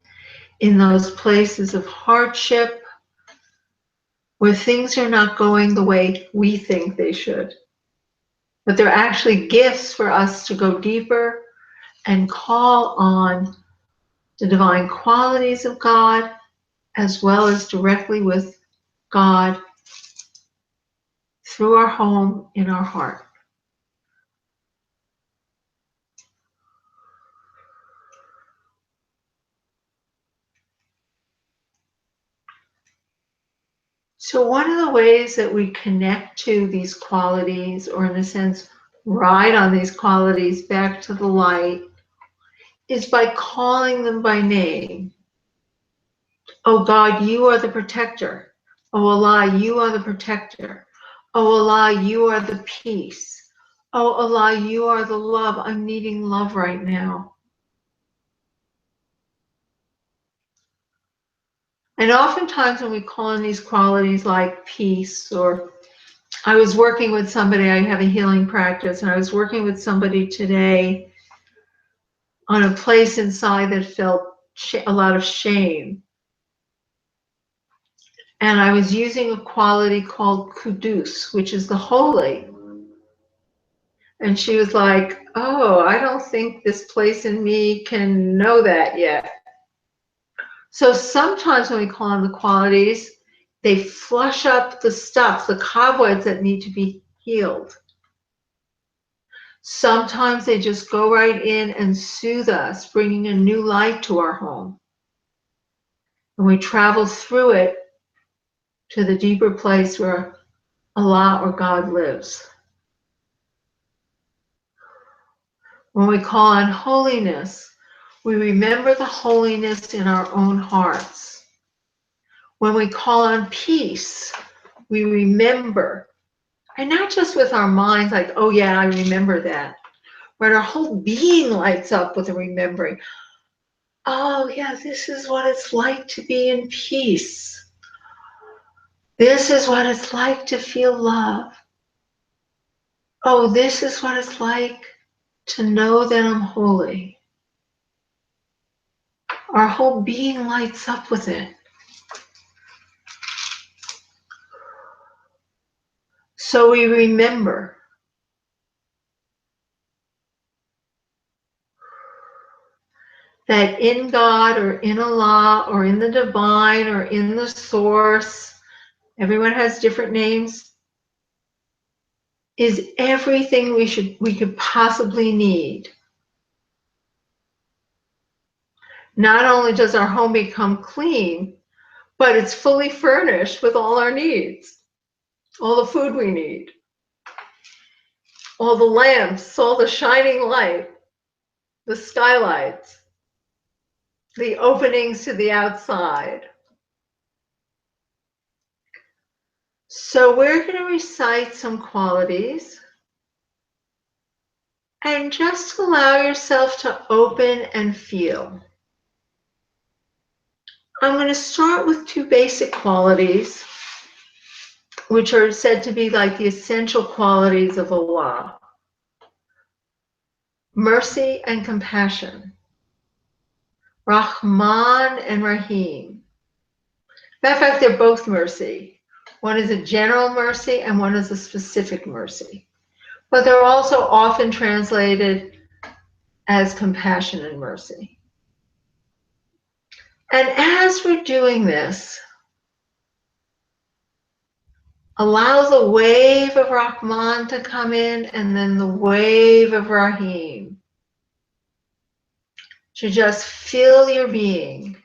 in those places of hardship, where things are not going the way we think they should. But they're actually gifts for us to go deeper and call on the divine qualities of God, as well as directly with God through our home, in our heart. So one of the ways that we connect to these qualities, or in a sense, ride on these qualities back to the light, is by calling them by name. Oh God, you are the protector. Oh Allah, you are the protector. Oh Allah, you are the peace. Oh Allah, you are the love. I'm needing love right now. And oftentimes when we call in these qualities like peace, or I was working with somebody, I have a healing practice, and I was working with somebody today on a place inside that felt a lot of shame. And I was using a quality called kudus, which is the holy. And she was like, oh, I don't think this place in me can know that yet. So sometimes when we call on the qualities, they flush up the stuff, the cobwebs that need to be healed. Sometimes they just go right in and soothe us, bringing a new light to our home. And we travel through it to the deeper place where Allah or God lives. When we call on holiness, we remember the holiness in our own hearts. When we call on peace, we remember, and not just with our minds, like, oh yeah, I remember that, but our whole being lights up with a remembering. Oh yeah, this is what it's like to be in peace. This is what it's like to feel love. Oh, this is what it's like to know that I'm holy. Our whole being lights up with it. So we remember. That in God, or in Allah, or in the divine, or in the source, everyone has different names, is everything we could possibly need. Not only does our home become clean, but it's fully furnished with all our needs, all the food we need, all the lamps, all the shining light, the skylights, the openings to the outside. So we're going to recite some qualities, and just allow yourself to open and feel. I'm going to start with two basic qualities, which are said to be like the essential qualities of Allah: mercy and compassion, Rahman and Rahim. Matter of fact, they're both mercy. One is a general mercy and one is a specific mercy. But they're also often translated as compassion and mercy. And as we're doing this, allow the wave of Rahman to come in, and then the wave of Rahim to just fill your being.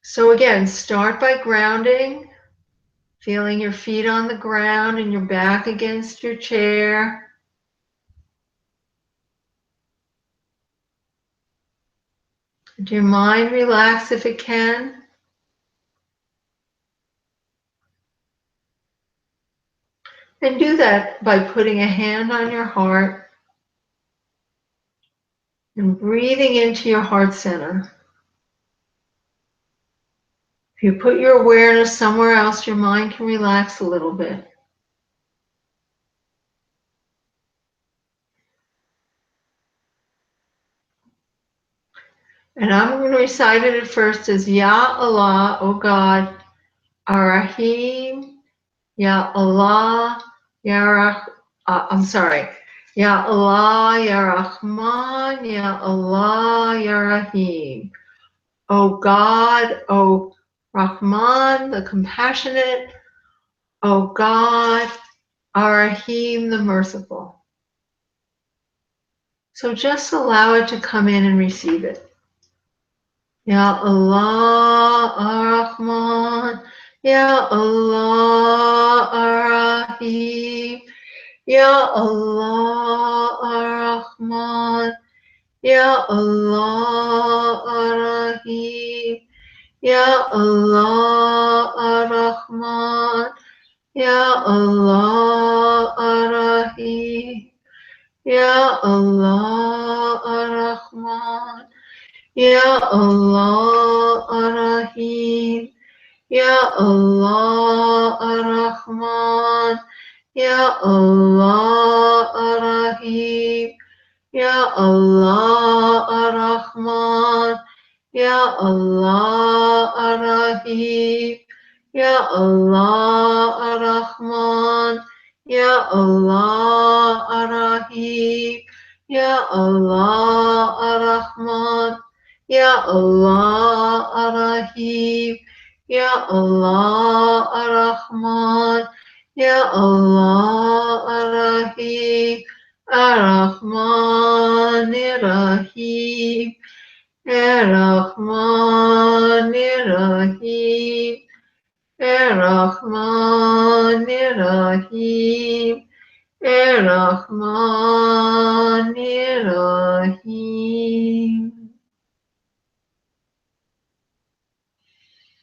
So again, start by grounding, feeling your feet on the ground and your back against your chair. Let your mind relax if it can. And do that by putting a hand on your heart and breathing into your heart center. If you put your awareness somewhere else, your mind can relax a little bit. And I'm going to recite it at first as Ya Allah, O God, Ar-Rahim, Ya Allah, Ya Allah, Ya Rahman, Ya Allah, Ya Rahim. O God, O Rahman, the compassionate, O God, Ar-Rahim, the merciful. So just allow it to come in and receive it. Ya Allah Ar-Rahman, Ya Allah Ar-Rahim, Ya Allah Ar-Rahman, Ya Allah Ar-Rahim, Ya Allah Ar-Rahman, Ya Allah Ar-Rahim, Ya Allah Ar-Rahman, Ya Allah Ar-Rahim, Ya Allah Ar-Rahman, Ya Allah Ar-Rahim, Ya Allah Ar-Rahman, Ya Allah Ar-Rahim, Ya Allah Ar-Rahman, Ya Allah Ar-Rahim, Ya Allah Ar-Rahman, Ya Allah Ar-Rahim, Ya Allah Ar-Rahman, Ya Allah Ar-Rahim, Ar-Rahman Ar-Rahim, Ar-Rahman Ar-Rahim, Ar-Rahman Ar-Rahim, Ar-Rahman Ar-Rahim.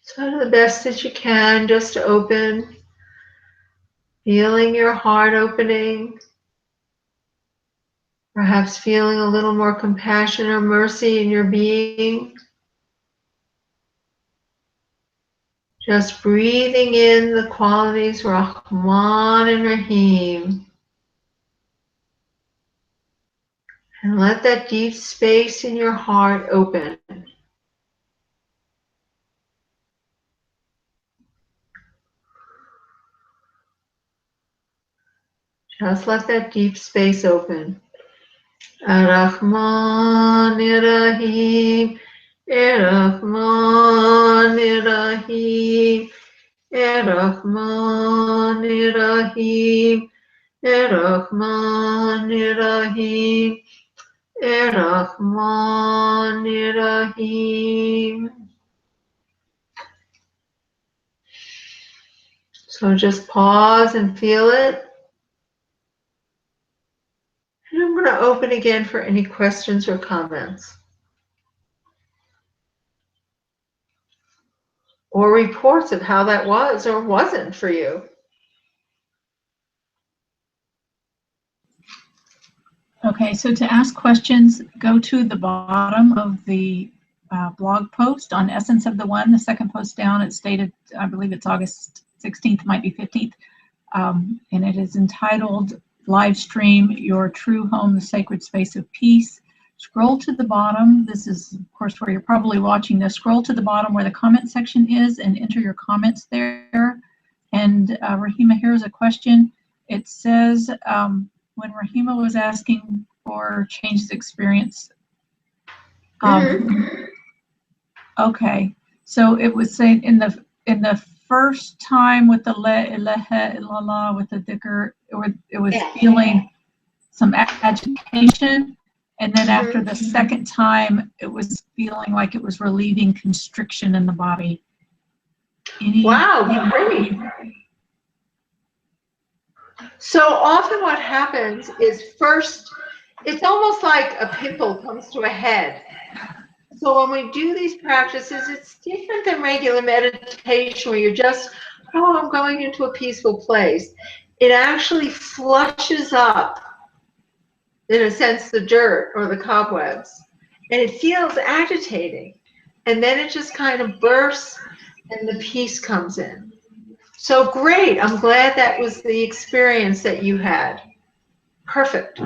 So do the best that you can, just open, feeling your heart opening, perhaps feeling a little more compassion or mercy in your being. Just breathing in the qualities Rahman and Rahim. And let that deep space in your heart open. Just let that deep space open. Ar-Rahman Ar-Rahim, Ar-Rahman Ar-Rahim, Ar-Rahman Ar-Rahim, Ar-Rahman Ar-Rahim, Ar-Rahman Ar-Rahim. So just pause and feel it. And I'm going to open again for any questions or comments. Or reports of how that was or wasn't for you. Okay, so to ask questions, go to the bottom of the blog post on Essence of the One. The second post down, it's stated, I believe it's August 16th, might be 15th, and it is entitled Livestream Your True Home, the Sacred Space of Peace. Scroll to the bottom. This is, of course, where you're probably watching this. Scroll to the bottom where the comment section is and enter your comments there. And Rahima, here's a question. It says, when Rahima was asking for changed experience, okay, so it was saying in the first time with the la ilaha illallah with the dhikr, it was feeling some agitation, and then after the second time, it was feeling like it was relieving constriction in the body. Wow, great. So often what happens is first, it's almost like a pimple comes to a head. So when we do these practices, it's different than regular meditation where you're just, oh, I'm going into a peaceful place. It actually flushes up, in a sense, the dirt or the cobwebs, and it feels agitating. And then it just kind of bursts and the peace comes in. So great. I'm glad that was the experience that you had. Perfect.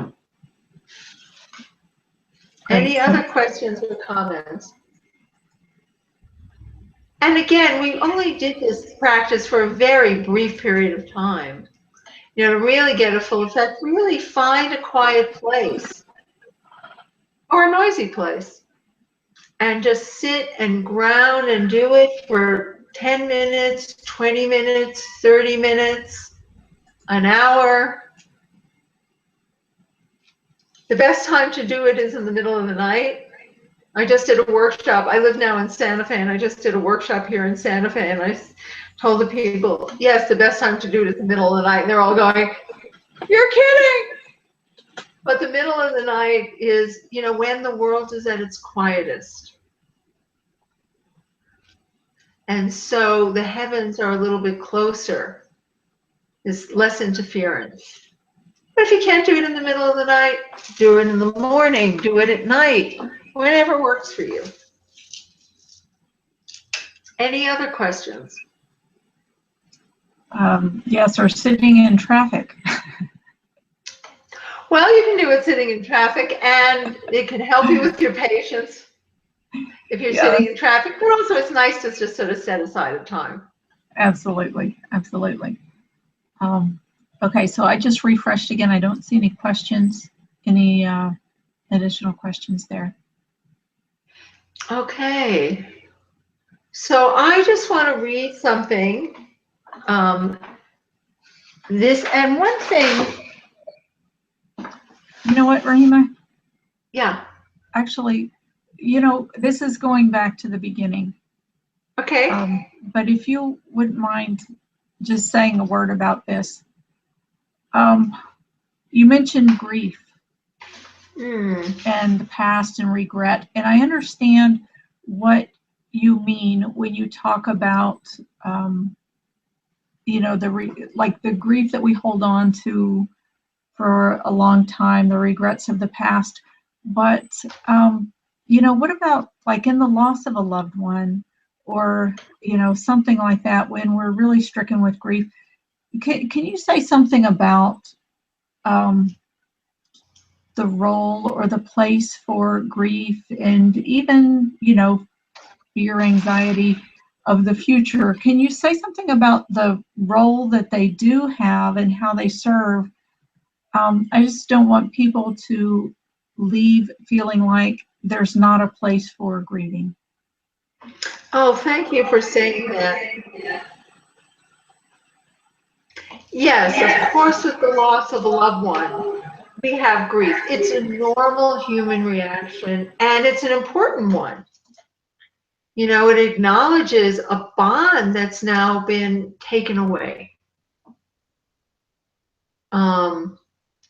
Any other questions or comments? And again, we only did this practice for a very brief period of time. You know, to really get a full effect, really find a quiet place or a noisy place and just sit and ground and do it for 10 minutes, 20 minutes, 30 minutes, an hour. The best time to do it is in the middle of the night. I just did a workshop. I live now in Santa Fe, and I just did a workshop here in Santa Fe, and I told the people, yes, the best time to do it is the middle of the night. And they're all going, you're kidding. But the middle of the night is, you know, when the world is at its quietest. And so the heavens are a little bit closer. There's less interference. But if you can't do it in the middle of the night, do it in the morning, do it at night, whatever works for you. Any other questions? Yes, or sitting in traffic. Well, you can do it sitting in traffic, and it can help you with your patience if you're sitting in traffic, but also it's nice to just sort of set aside a time. Absolutely, absolutely. Okay, so I just refreshed again. I don't see any questions, any additional questions there. Okay, so I just want to read something. This, and one thing. You know what, Rahima? Yeah. Actually, you know, this is going back to the beginning. Okay. But if you wouldn't mind just saying a word about this. You mentioned grief and the past and regret, and I understand what you mean when you talk about, you know, like the grief that we hold on to for a long time, the regrets of the past. But you know, what about like in the loss of a loved one, or you know, something like that, when we're really stricken with grief? Can you say something about the role or the place for grief, and even, you know, fear, anxiety of the future? Can you say something about the role that they do have and how they serve? I just don't want people to leave feeling like there's not a place for grieving. Oh, thank you for saying that. Yes, of course, with the loss of a loved one, we have grief. It's a normal human reaction, and it's an important one. You know, it acknowledges a bond that's now been taken away.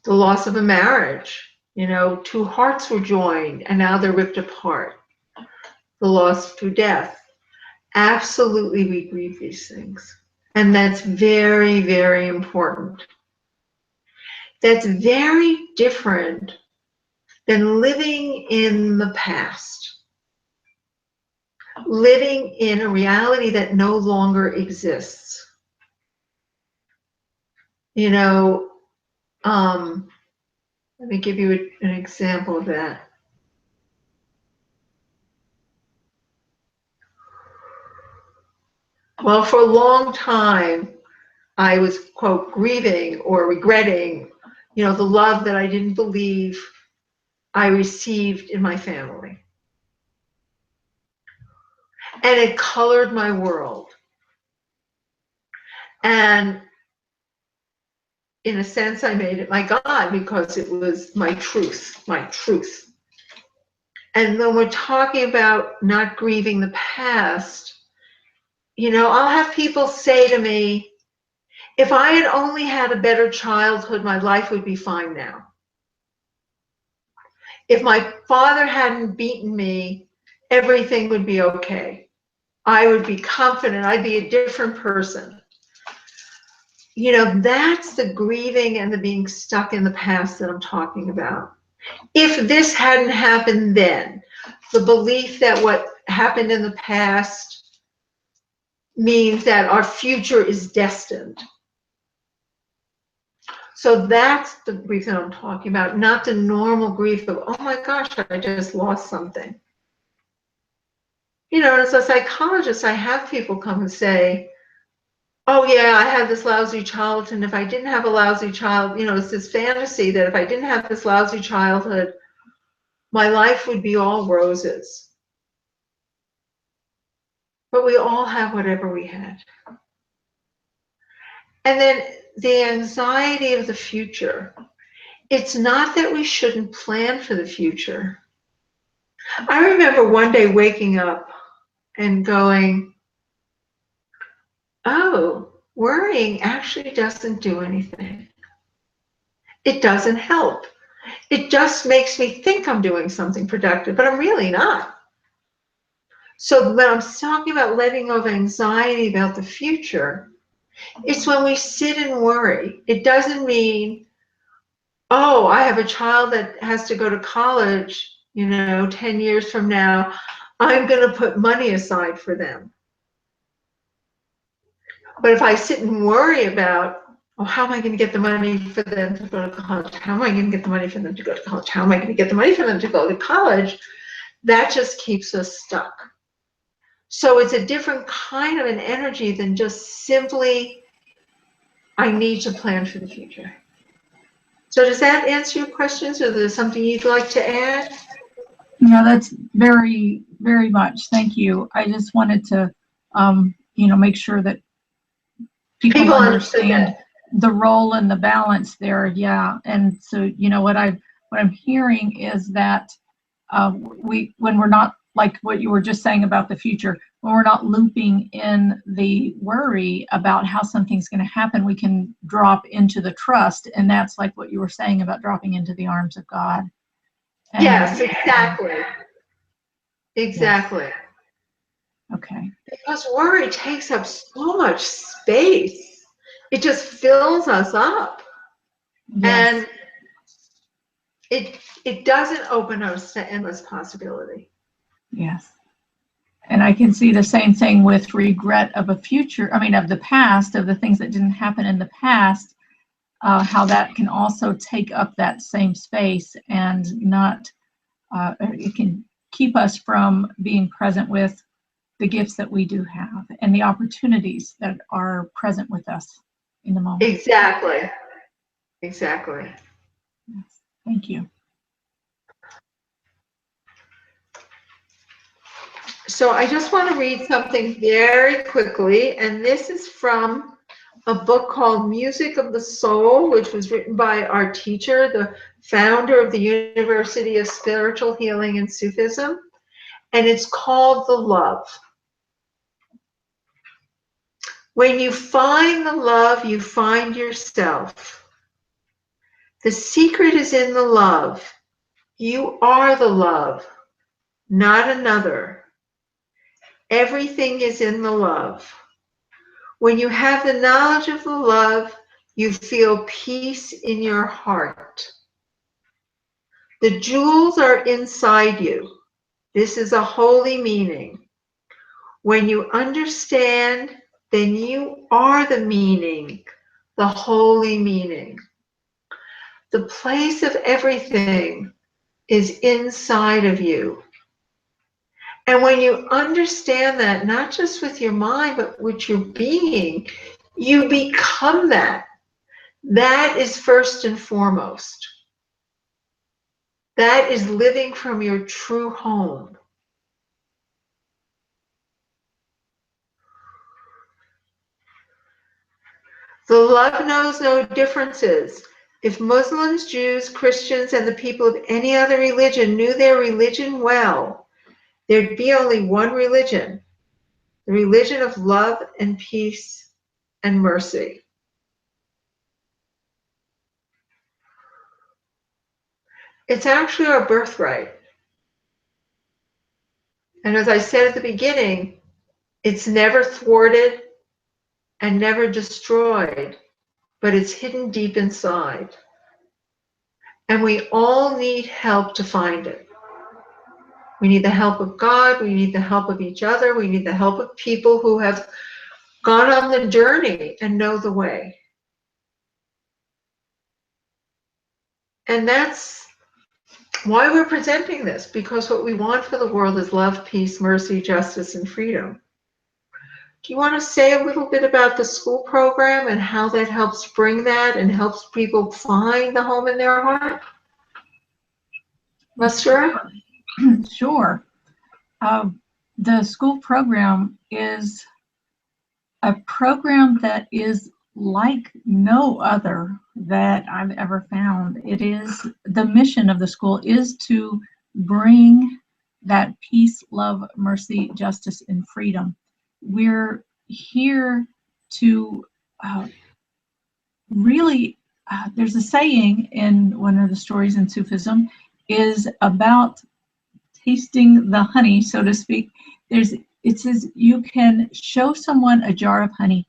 The loss of a marriage, you know, two hearts were joined and now they're ripped apart. The loss through death. Absolutely, we grieve these things. And that's very, very important. That's very different than living in the past. Living in a reality that no longer exists. You know, let me give you an example of that. Well, for a long time, I was, quote, grieving or regretting, you know, the love that I didn't believe I received in my family. And it colored my world. And in a sense, I made it my God because it was my truth, my truth. And when we're talking about not grieving the past, you know, I'll have people say to me, if I had only had a better childhood, my life would be fine now. If my father hadn't beaten me everything would be okay. I would be confident. I'd be a different person. You know, that's the grieving and the being stuck in the past that I'm talking about. If this hadn't happened then, the belief that what happened in the past means that our future is destined. So that's the grief that I'm talking about, not the normal grief of, oh my gosh, I just lost something. You know, as a psychologist, I have people come and say, oh yeah, I had this lousy childhood, and if I didn't have a lousy child, you know, it's this fantasy that if I didn't have this lousy childhood, my life would be all roses. But we all have whatever we had. And then the anxiety of the future. It's not that we shouldn't plan for the future. I remember one day waking up and going, oh, worrying actually doesn't do anything. It doesn't help. It just makes me think I'm doing something productive, but I'm really not. So when I'm talking about letting go of anxiety about the future, it's when we sit and worry. It doesn't mean, oh, I have a child that has to go to college, you know, 10 years from now. I'm going to put money aside for them. But if I sit and worry about, oh, how am I going to get the money for them to go to college? How am I going to get the money for them to go to college? How am I going to get the money for them to go to college? That just keeps us stuck. So it's a different kind of an energy than just simply, I need to plan for the future. So does that answer your questions, or is there something you'd like to add? No, that's very, very much. Thank you. I just wanted to, you know, make sure that people understand the role and the balance there. Yeah. And so, you know, what I'm hearing is that when we're not, like what you were just saying about the future, when we're not looping in the worry about how something's going to happen, we can drop into the trust. And that's like what you were saying about dropping into the arms of God. And, yes, exactly. Exactly. Yes. Okay. Because worry takes up so much space. It just fills us up. Yes. And it doesn't open us to endless possibility. Yes. And I can see the same thing with regret of a future, I mean, of the past, of the things that didn't happen in the past, how that can also take up that same space and not, it can keep us from being present with the gifts that we do have and the opportunities that are present with us in the moment. Exactly. Exactly. Yes. Thank you. So I just want to read something very quickly, and this is from a book called Music of the Soul, which was written by our teacher, the founder of the University of Spiritual Healing and Sufism, and it's called The Love. When you find the love, you find yourself. The secret is in the love. You are the love, not another. Everything is in the love. When you have the knowledge of the love, you feel peace in your heart. The jewels are inside you. This is a holy meaning. When you understand, then you are the meaning, the holy meaning. The place of everything is inside of you. And when you understand that, not just with your mind, but with your being, you become that. That is first and foremost. That is living from your true home. The love knows no differences. If Muslims, Jews, Christians, and the people of any other religion knew their religion well, there'd be only one religion, the religion of love and peace and mercy. It's actually our birthright. And as I said at the beginning, it's never thwarted and never destroyed, but it's hidden deep inside. And we all need help to find it. We need the help of God. We need the help of each other. We need the help of people who have gone on the journey and know the way. And that's why we're presenting this, because what we want for the world is love, peace, mercy, justice, and freedom. Do you want to say a little bit about the school program and how that helps bring that and helps people find the home in their heart? Lester? Sure. The school program is a program that is like no other that I've ever found. It is, the mission of the school is to bring that peace, love, mercy, justice, and freedom. We're here to really, there's a saying in one of the stories in Sufism is about tasting the honey, so to speak. It says you can show someone a jar of honey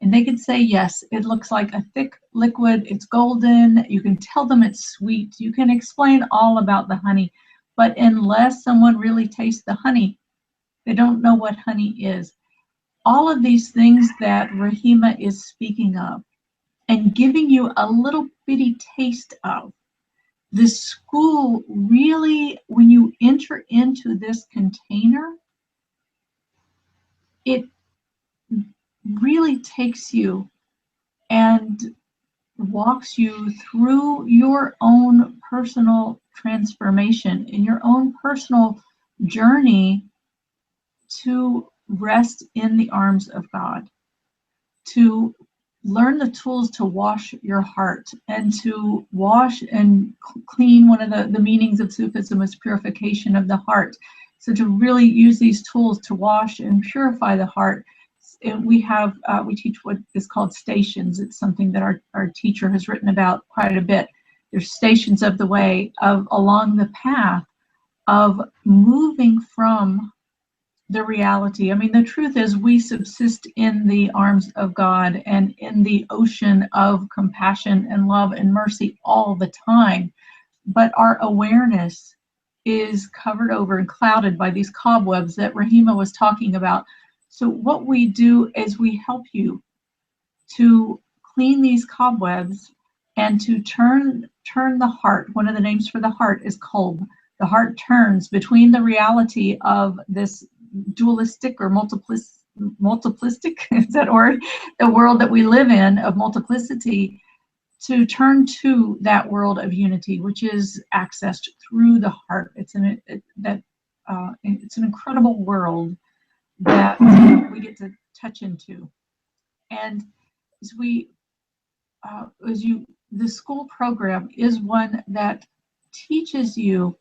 and they can say, yes, it looks like a thick liquid, it's golden, you can tell them it's sweet, you can explain all about the honey, but unless someone really tastes the honey, they don't know what honey is. All of these things that Rahima is speaking of and giving you a little bitty taste of, the school really, when you enter into this container, it really takes you and walks you through your own personal transformation in your own personal journey to rest in the arms of God, to learn the tools to wash your heart and to wash and clean. One of the meanings of Sufism is purification of the heart. So to really use these tools to wash and purify the heart. And we teach what is called stations. It's something that our teacher has written about quite a bit. There's stations of the way of along the path of moving from the reality. I mean, the truth is we subsist in the arms of God and in the ocean of compassion and love and mercy all the time. But our awareness is covered over and clouded by these cobwebs that Rahima was talking about. So what we do is we help you to clean these cobwebs and to turn the heart. One of the names for the heart is Kolb. The heart turns between the reality of this dualistic or multiplistic, is that word? The world that we live in of multiplicity, to turn to that world of unity, which is accessed through the heart. It's an incredible world that we get to touch into. And the school program is one that teaches you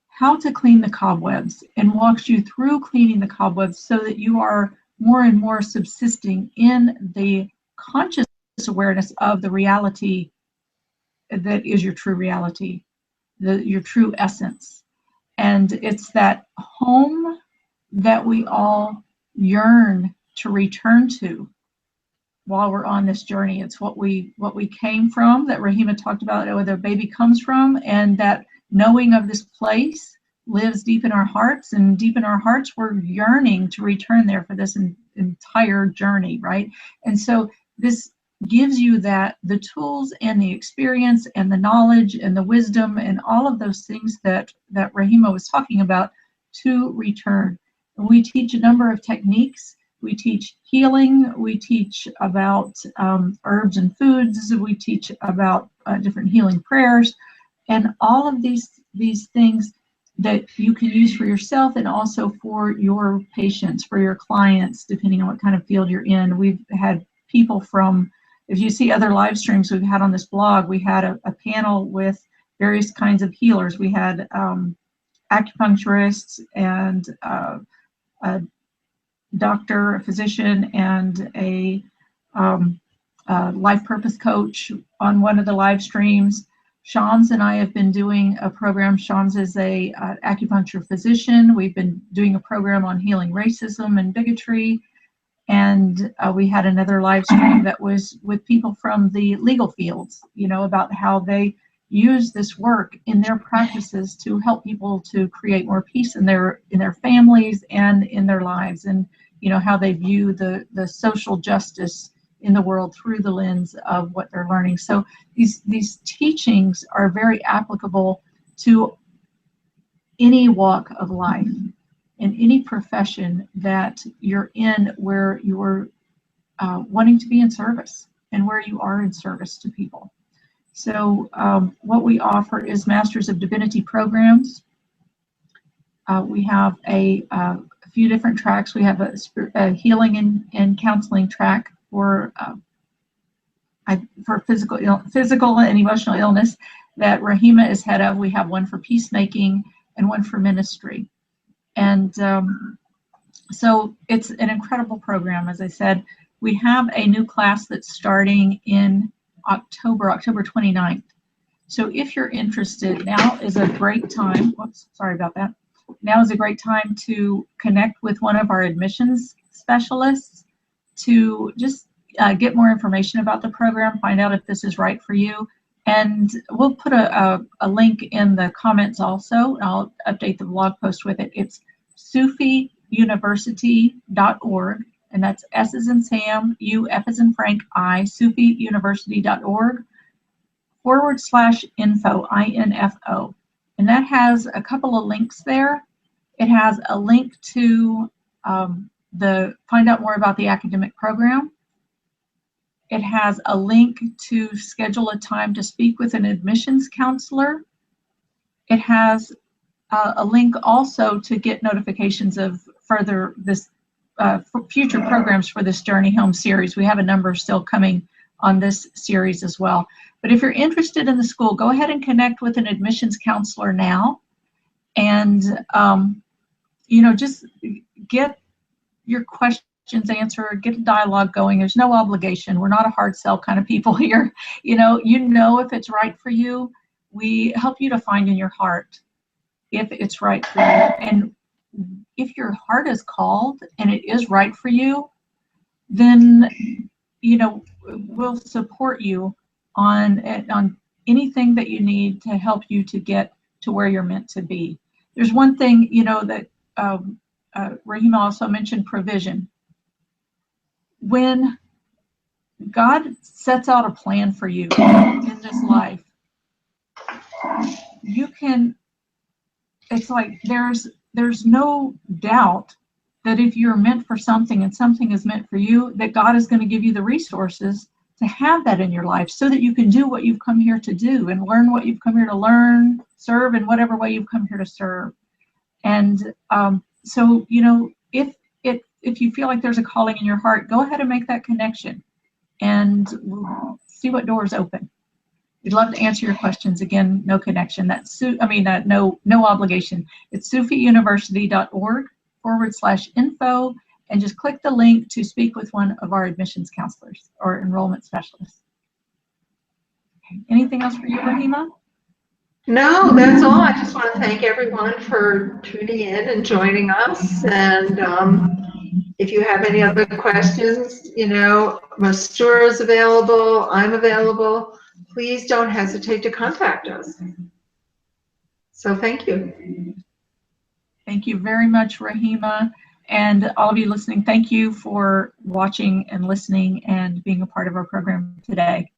how to clean the cobwebs and walks you through cleaning the cobwebs so that you are more and more subsisting in the conscious awareness of the reality that is your true reality, your true essence. And it's that home that we all yearn to return to while we're on this journey. It's what we came from, that Rahima talked about, where the baby comes from, and that knowing of this place lives deep in our hearts, and deep in our hearts we're yearning to return there for this entire journey, right? And so this gives you the tools and the experience and the knowledge and the wisdom and all of those things that Rahima was talking about to return. And we teach a number of techniques. We teach healing, we teach about herbs and foods, we teach about different healing prayers, and all of these things that you can use for yourself and also for your patients, for your clients, depending on what kind of field you're in. We've had people from, if you see other live streams we've had on this blog, we had a panel with various kinds of healers. We had acupuncturists and a doctor, a physician, and a life purpose coach on one of the live streams. Shams and I have been doing a program. Shams is a acupuncture physician. We've been doing a program on healing racism and bigotry. And we had another live stream that was with people from the legal fields, you know, about how they use this work in their practices to help people to create more peace in their families and in their lives, and you know how they view the social justice in the world through the lens of what they're learning. So these teachings are very applicable to any walk of life, in any profession that you're in, where you're wanting to be in service and where you are in service to people. So what we offer is Masters of Divinity programs. We have a few different tracks. We have a healing and counseling track for physical and emotional illness that Rahima is head of. We have one for peacemaking and one for ministry. And so it's an incredible program. As I said, we have a new class that's starting in October 29th. So if you're interested, now is a great time. Whoops, sorry about that. Now is a great time to connect with one of our admissions specialists to just get more information about the program, find out if this is right for you. And we'll put a link in the comments also. I'll update the blog post with it. It's SufiUniversity.org, and that's S as in Sam, U, F as in Frank, I, SufiUniversity.org /info, INFO. And that has a couple of links there. It has a link to find out more about the academic program. It has a link to schedule a time to speak with an admissions counselor. It has a link also to get notifications of further future programs for this Journey Home series. We have a number still coming on this series as well. But if you're interested in the school, go ahead and connect with an admissions counselor now, and you know, just get your questions answered, get a dialogue going. There's no obligation. We're not a hard sell kind of people here. You know if it's right for you. We help you to find in your heart if it's right for you. And if your heart is called and it is right for you, then you know we'll support you on anything that you need to help you to get to where you're meant to be. There's one thing, you know, that Rahima also mentioned: provision. When God sets out a plan for you in this life, you can, it's like there's no doubt that if you're meant for something and something is meant for you, that God is going to give you the resources to have that in your life so that you can do what you've come here to do and learn what you've come here to learn, serve in whatever way you've come here to serve. And so, you know, if you feel like there's a calling in your heart, go ahead and make that connection and we'll see what doors open. We'd love to answer your questions. Again, no connection. No obligation. It's SufiUniversity.org /info, and just click the link to speak with one of our admissions counselors or enrollment specialists. Okay. Anything else for you, Rahima? No, that's all. I just want to thank everyone for tuning in and joining us. And if you have any other questions, you know, Mastura is available, I'm available. Please don't hesitate to contact us. So thank you. Thank you very much, Rahima. And all of you listening, thank you for watching and listening and being a part of our program today.